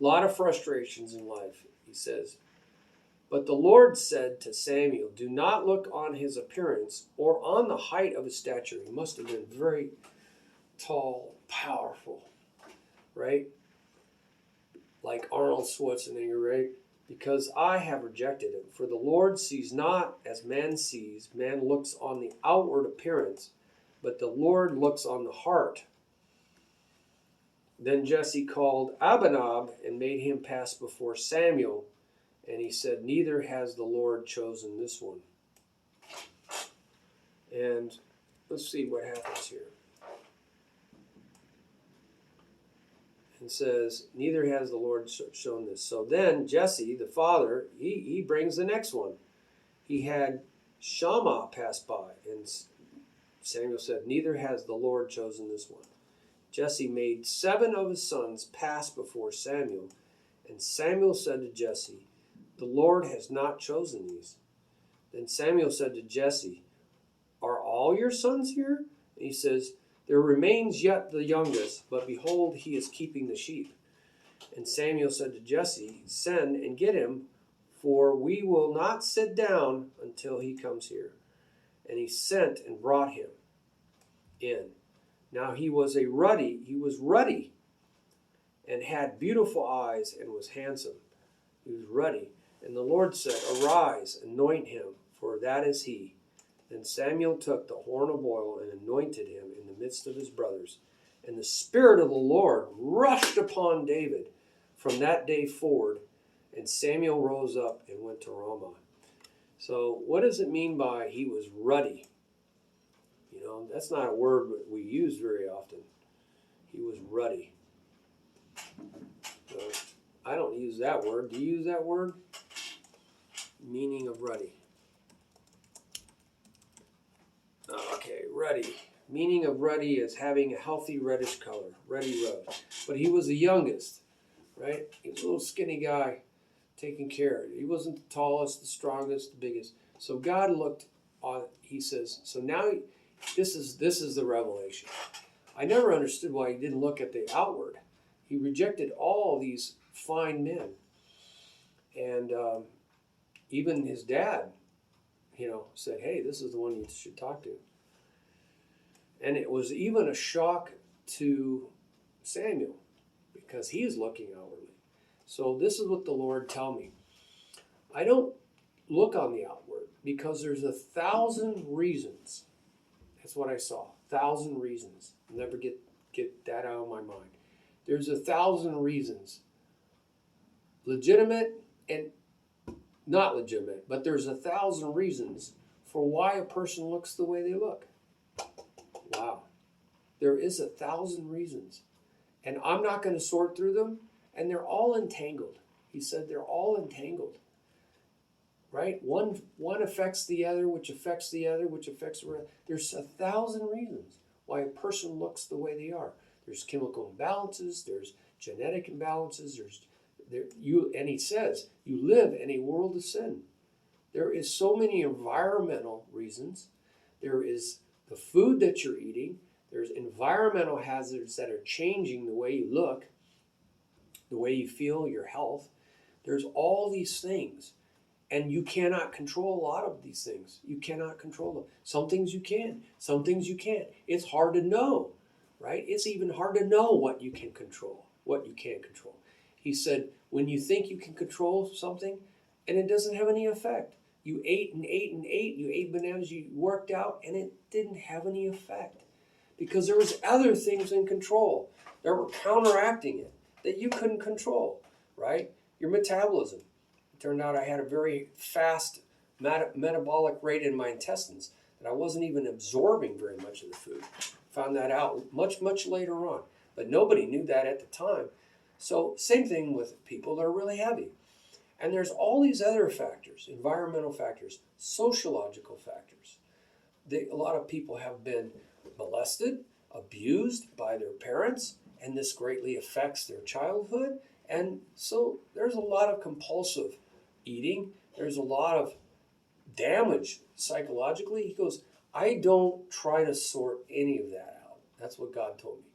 a lot of frustrations in life, he says. But the Lord said to Samuel, do not look on his appearance or on the height of his stature. He must have been very tall, powerful, right? Like Arnold Schwarzenegger, right? Because I have rejected him. For the Lord sees not as man sees. Man looks on the outward appearance, but the Lord looks on the heart. Then Jesse called Abinab and made him pass before Samuel. And he said, neither has the Lord chosen this one. And let's see what happens here. and says, neither has the Lord shown this. So then Jesse, the father, he brings the next one. He had Shammah pass by, and Samuel said, neither has the Lord chosen this one. Jesse made 7 of his sons pass before Samuel, and Samuel said to Jesse, the Lord has not chosen these. Then Samuel said to Jesse, are all your sons here? And he says, there remains yet the youngest, but behold, he is keeping the sheep. And Samuel said to Jesse, send and get him, for we will not sit down until he comes here. And he sent and brought him in. Now he was ruddy, and had beautiful eyes, and was handsome. He was ruddy. And the Lord said, arise, anoint him, for that is he. Then Samuel took the horn of oil and anointed him in the midst of his brothers. And the Spirit of the Lord rushed upon David from that day forward. And Samuel rose up and went to Ramah. So what does it mean by he was ruddy? You know, that's not a word that we use very often. He was ruddy. So I don't use that word. Do you use that word? Meaning of ruddy. Okay, ruddy. Meaning of ruddy is having a healthy reddish color. Ruddy red. But he was the youngest, right? He was a little skinny guy taking care of it. He wasn't the tallest, the strongest, the biggest. So God looked on, he says, so now this is the revelation. I never understood why he didn't look at the outward. He rejected all these fine men. And even his dad, said, hey, this is the one you should talk to. And it was even a shock to Samuel because he is looking outwardly. So this is what the Lord told me. I don't look on the outward because there's 1,000 reasons. That's what I saw. 1,000 reasons. I'll never get that out of my mind. There's 1,000 reasons. Legitimate and not legitimate, but there's 1,000 reasons for why a person looks the way they look. Wow. There is 1,000 reasons. And I'm not going to sort through them, and they're all entangled. He said they're all entangled. Right? One affects the other, which affects the other, which affects the other. There's 1,000 reasons why a person looks the way they are. There's chemical imbalances, there's genetic imbalances, and he says, you live in a world of sin. There is so many environmental reasons. There is the food that you're eating. There's environmental hazards that are changing the way you look, the way you feel, your health. There's all these things. And you cannot control a lot of these things. You cannot control them. Some things you can. Some things you can't. It's hard to know, right? It's even hard to know what you can control, what you can't control. He said, when you think you can control something and it doesn't have any effect. You ate and ate and ate. You ate bananas. You worked out and it didn't have any effect. Because there was other things in control that were counteracting it that you couldn't control, right? Your metabolism. It turned out I had a very fast metabolic rate in my intestines that I wasn't even absorbing very much of the food. Found that out much, much later on. But nobody knew that at the time. So same thing with people that are really heavy. And there's all these other factors, environmental factors, sociological factors. A lot of people have been molested, abused by their parents, and this greatly affects their childhood. And so there's a lot of compulsive eating. There's a lot of damage psychologically. He goes, I don't try to sort any of that out. That's what God told me.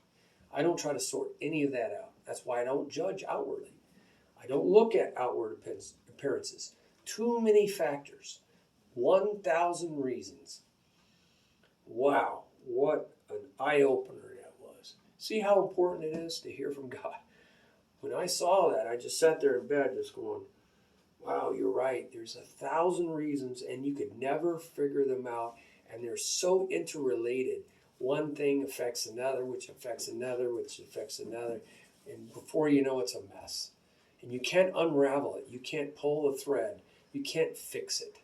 I don't try to sort any of that out. That's why I don't judge outwardly. I don't look at outward appearances. Too many factors. 1,000 reasons. Wow, what an eye-opener that was. See how important it is to hear from God. When I saw that, I just sat there in bed just going, wow, you're right. There's 1,000 reasons, and you could never figure them out, and they're so interrelated. One thing affects another, which affects another, which affects another, and before you know, it's a mess. And you can't unravel it. You can't pull a thread. You can't fix it.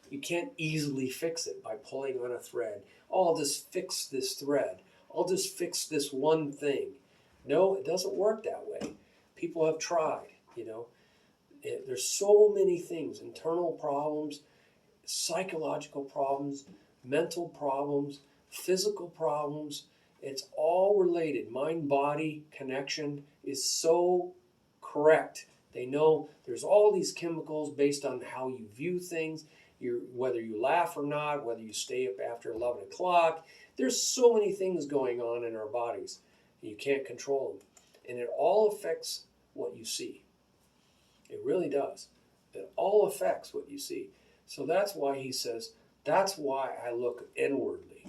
You can't easily fix it by pulling on a thread. Oh, I'll just fix this thread. I'll just fix this one thing. No, it doesn't work that way. People have tried, There's so many things, internal problems, psychological problems, mental problems, physical problems. It's all related. Mind-body connection is so correct. They know there's all these chemicals based on how you view things, whether you laugh or not, whether you stay up after 11 o'clock. There's so many things going on in our bodies. You can't control them. And it all affects what you see. It really does. It all affects what you see. So that's why he says, that's why I look inwardly.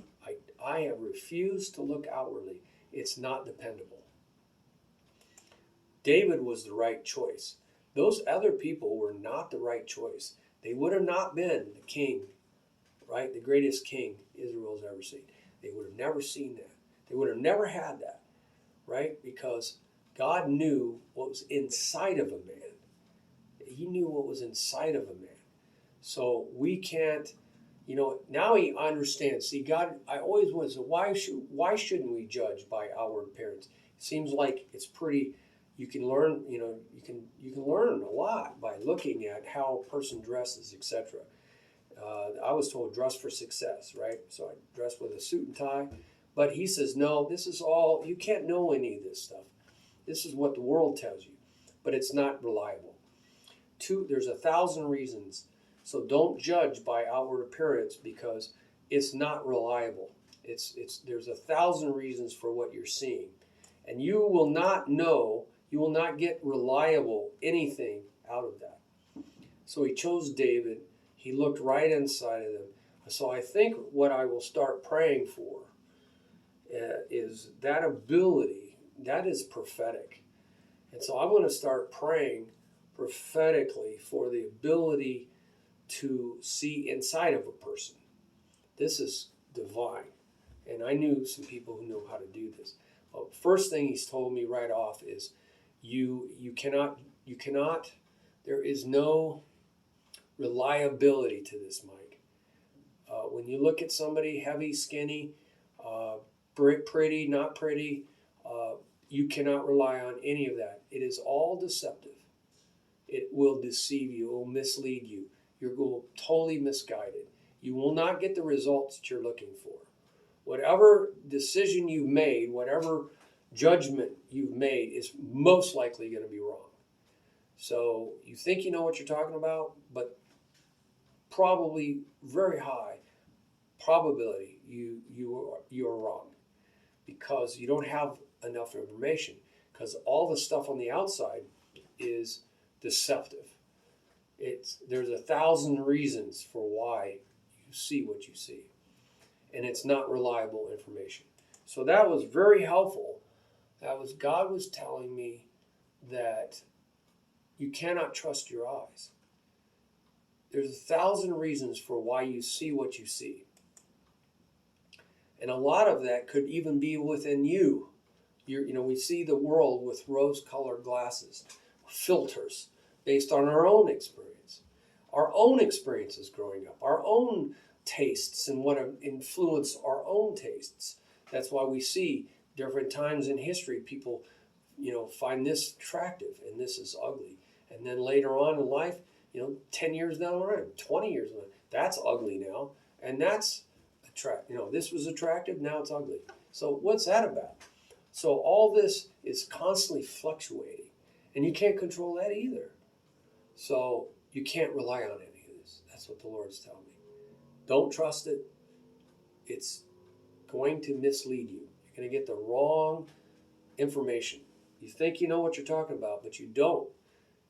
I have refused to look outwardly. It's not dependable. David was the right choice. Those other people were not the right choice. They would have not been the king, right? The greatest king Israel's ever seen. They would have never seen that. They would have never had that, right? Because God knew what was inside of a man. He knew what was inside of a man. So we can't, now he understands. See, God, I always was, why shouldn't we judge by outward appearance? It seems like it's pretty, you can learn, you can learn a lot by looking at how a person dresses, etc. I was told dress for success, right? So I dress with a suit and tie. But he says, no, this is all, you can't know any of this stuff. This is what the world tells you, but it's not reliable. There's 1,000 reasons. So don't judge by outward appearance because it's not reliable. There's 1,000 reasons for what you're seeing. And you will not know, you will not get reliable anything out of that. So he chose David. He looked right inside of them. So I think what I will start praying for is that ability, that is prophetic. And so I'm going to start praying prophetically for the ability to see inside of a person. This is divine. And I knew some people who know how to do this. Well, first thing he's told me right off is you cannot, there is no reliability to this, Mike. When you look at somebody heavy, skinny, pretty, not pretty, you cannot rely on any of that. It is all deceptive. It will deceive you. It will mislead you. You're totally misguided. You will not get the results that you're looking for. Whatever decision you've made, whatever judgment you've made is most likely going to be wrong. So you think you know what you're talking about, but probably very high probability you are wrong because you don't have enough information, because all the stuff on the outside is deceptive. There's 1,000 reasons for why you see what you see, and it's not reliable information. So that was very helpful. God was telling me that you cannot trust your eyes. There's 1,000 reasons for why you see what you see. And a lot of that could even be within you. We see the world with rose-colored glasses, filters, based on our own experience. Our own experiences growing up, our own tastes and what influence our own tastes. That's why we see different times in history, people, find this attractive and this is ugly. And then later on in life, 10 years down the road, 20 years down the road, that's ugly now. And that's this was attractive, now it's ugly. So what's that about? So all this is constantly fluctuating, and you can't control that either. So you can't rely on any of this. That's what the Lord's telling me. Don't trust it. It's going to mislead you. You're going to get the wrong information. You think you know what you're talking about, but you don't.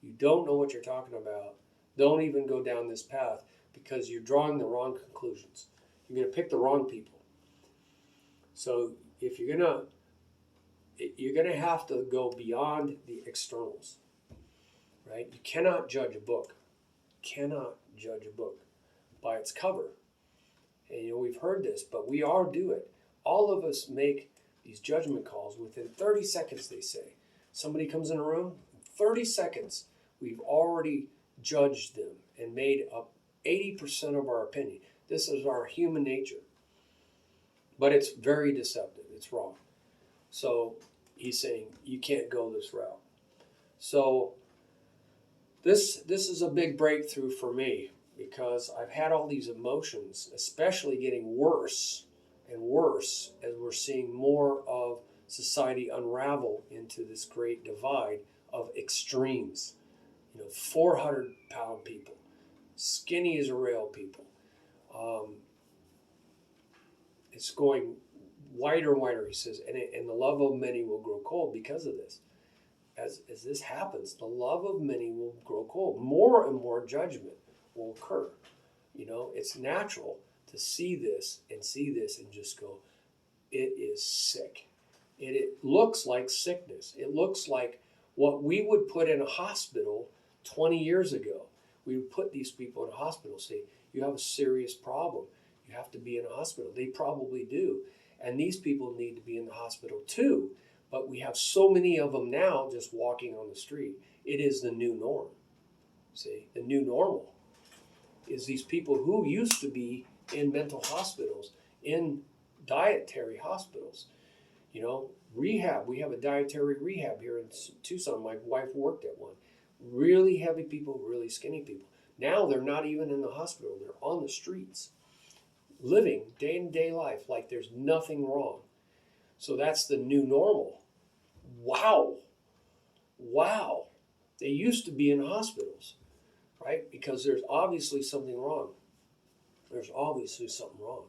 You don't know what you're talking about. Don't even go down this path because you're drawing the wrong conclusions. You're going to pick the wrong people. So if you're going to have to go beyond the externals, right? You cannot judge a book. Cannot judge a book by its cover. And we've heard this, but we all do it. All of us make these judgment calls within 30 seconds, they say. Somebody comes in a room, 30 seconds, we've already judged them and made up 80% of our opinion. This is our human nature. But it's very deceptive. It's wrong. So he's saying you can't go this route. So this is a big breakthrough for me, because I've had all these emotions, especially getting worse and worse as we're seeing more of society unravel into this great divide of extremes. 400-pound people, skinny as a rail people. It's going wider and wider, he says, and the love of many will grow cold because of this. As this happens, the love of many will grow cold. More and more judgment will occur. It's natural to see this and just go, it is sick. It looks like sickness. It looks like what we would put in a hospital 20 years ago. We would put these people in a hospital, say, you have a serious problem. You have to be in a hospital. They probably do. And these people need to be in the hospital too. But we have so many of them now just walking on the street. It is the new norm. See, the new normal is these people who used to be in mental hospitals, in dietary hospitals. Rehab. We have a dietary rehab here in Tucson. My wife worked at one. Really heavy people, really skinny people. Now they're not even in the hospital. They're on the streets, living day-to-day life like there's nothing wrong. So that's the new normal. Wow. They used to be in hospitals, right? Because there's obviously something wrong. There's obviously something wrong.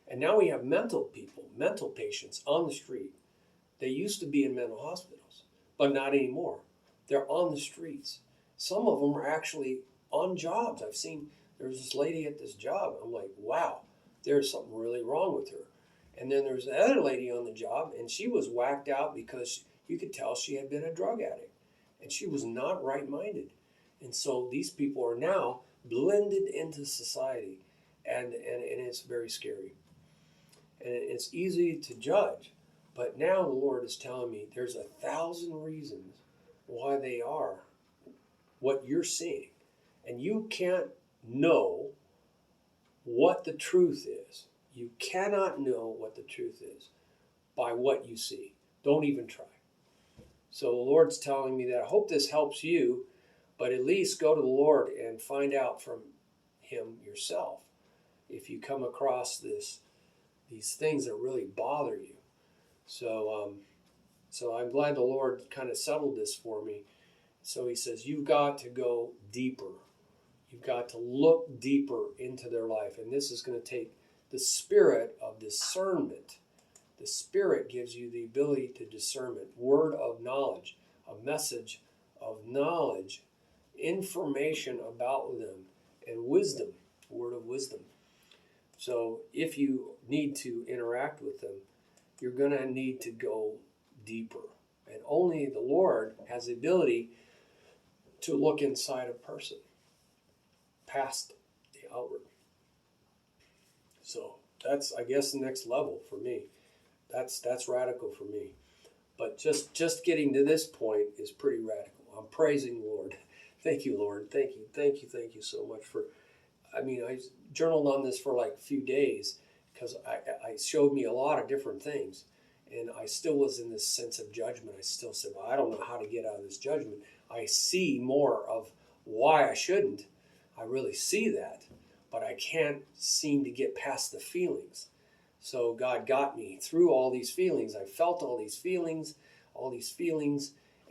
And now we have mental people, mental patients on the street. They used to be in mental hospitals, but not anymore. They're on the streets. Some of them are actually on jobs. I've seen, there's this lady at this job. I'm like, wow, there's something really wrong with her. And then there's the other lady on the job, and she was whacked out because you could tell she had been a drug addict. And she was not right-minded. And so these people are now blended into society. And it's very scary. And it's easy to judge. But now the Lord is telling me there's 1,000 reasons why they are what you're seeing. And you can't know what the truth is. You cannot know what the truth is by what you see. Don't even try. So the Lord's telling me that. I hope this helps you, but at least go to the Lord and find out from Him yourself if you come across these things that really bother you. So I'm glad the Lord kind of settled this for me. So He says, you've got to go deeper. You've got to look deeper into their life. And this is going to take the spirit of discernment. The Spirit gives you the ability to discernment, word of knowledge, a message of knowledge, information about them, and wisdom, word of wisdom. So if you need to interact with them, you're going to need to go deeper. And only the Lord has the ability to look inside a person, past the outward. So that's, I guess, the next level for me. That's radical for me. But just getting to this point is pretty radical. I'm praising the Lord. Thank you, Lord. Thank you so much for, I journaled on this for like a few days because I showed me a lot of different things. And I still was in this sense of judgment. I still said, well, I don't know how to get out of this judgment. I see more of why I shouldn't. I really see that. But I can't seem to get past the feelings. So God got me through all these feelings. I felt all these feelings,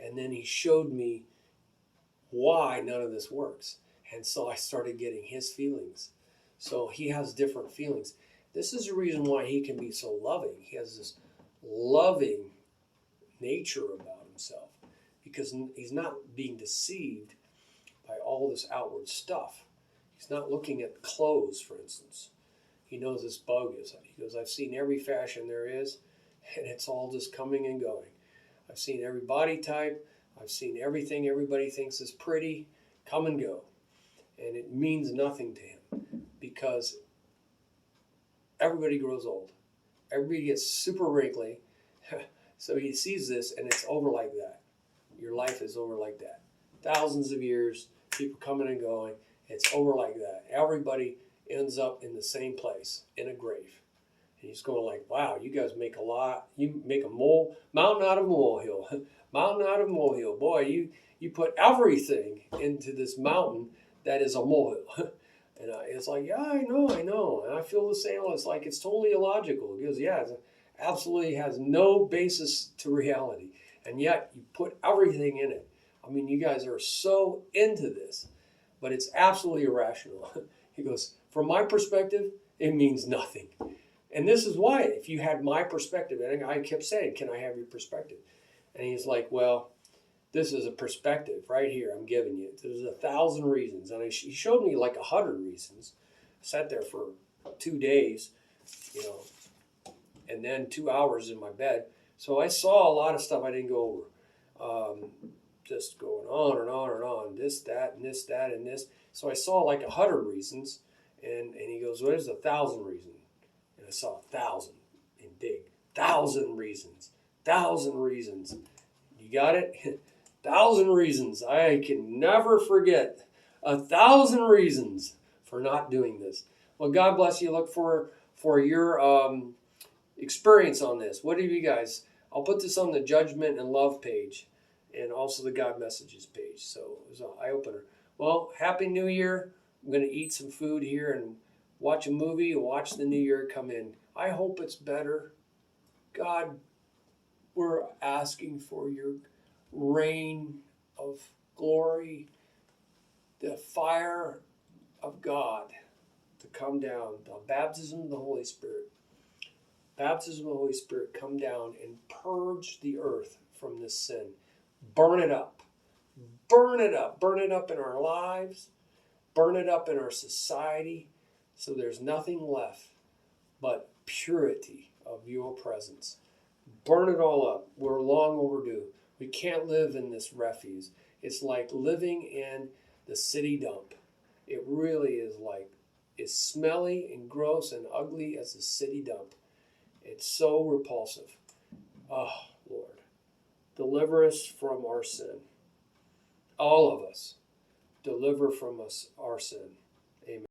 and then He showed me why none of this works. And so I started getting His feelings. So He has different feelings. This is the reason why He can be so loving. He has this loving nature about Himself because He's not being deceived by all this outward stuff. He's not looking at clothes, for instance. He knows it's bogus. He goes, I've seen every fashion there is, and it's all just coming and going. I've seen every body type. I've seen everything everybody thinks is pretty come and go. And it means nothing to Him because everybody grows old. Everybody gets super wrinkly. So He sees this, and it's over like that. Your life is over like that. Thousands of years, people coming and going. It's over like that. Everybody ends up in the same place, in a grave. And he's going like, wow, you guys make a lot. You make a mountain out of molehill. Mountain out of molehill. Boy, you put everything into this mountain that is a molehill. And it's like, yeah, I know. And I feel the same. It's like, it's totally illogical. Because, yeah, it absolutely has no basis to reality. And yet, you put everything in it. I mean, you guys are so into this. But it's absolutely irrational. He goes, from my perspective, it means nothing. And this is why, if you had my perspective, and I kept saying, can I have your perspective? And he's like, well, this is a perspective right here I'm giving you. There's 1,000 reasons. And he showed me like 100 reasons. I sat there for 2 days, and then 2 hours in my bed. So I saw a lot of stuff I didn't go over. Just going on and on and on. This, that, and this, that, and this. So I saw like 100 reasons. And he goes, well, there's 1,000 reasons. And I saw 1,000 in big. 1,000 reasons. 1,000 reasons. You got it? 1,000 reasons. I can never forget 1,000 reasons for not doing this. Well, God bless you. Look for your experience on this. What have you guys? I'll put this on the Judgment and Love page, and also the God Messages page. So it was an eye-opener. Well, Happy New Year. I'm going to eat some food here and watch a movie and watch the new year come in. I hope it's better. God, we're asking for your rain of glory, the fire of God to come down, the baptism of the Holy Spirit. Baptism of the Holy Spirit, come down and purge the earth from this sin. Burn it up. Burn it up. Burn it up in our lives. Burn it up in our society, so there's nothing left but purity of your presence. Burn it all up. We're long overdue. We can't live in this refuse. It's like living in the city dump. It really is like, it's smelly and gross and ugly as a city dump. It's so repulsive. Oh, Lord. Deliver us from our sin. All of us. Deliver from us our sin.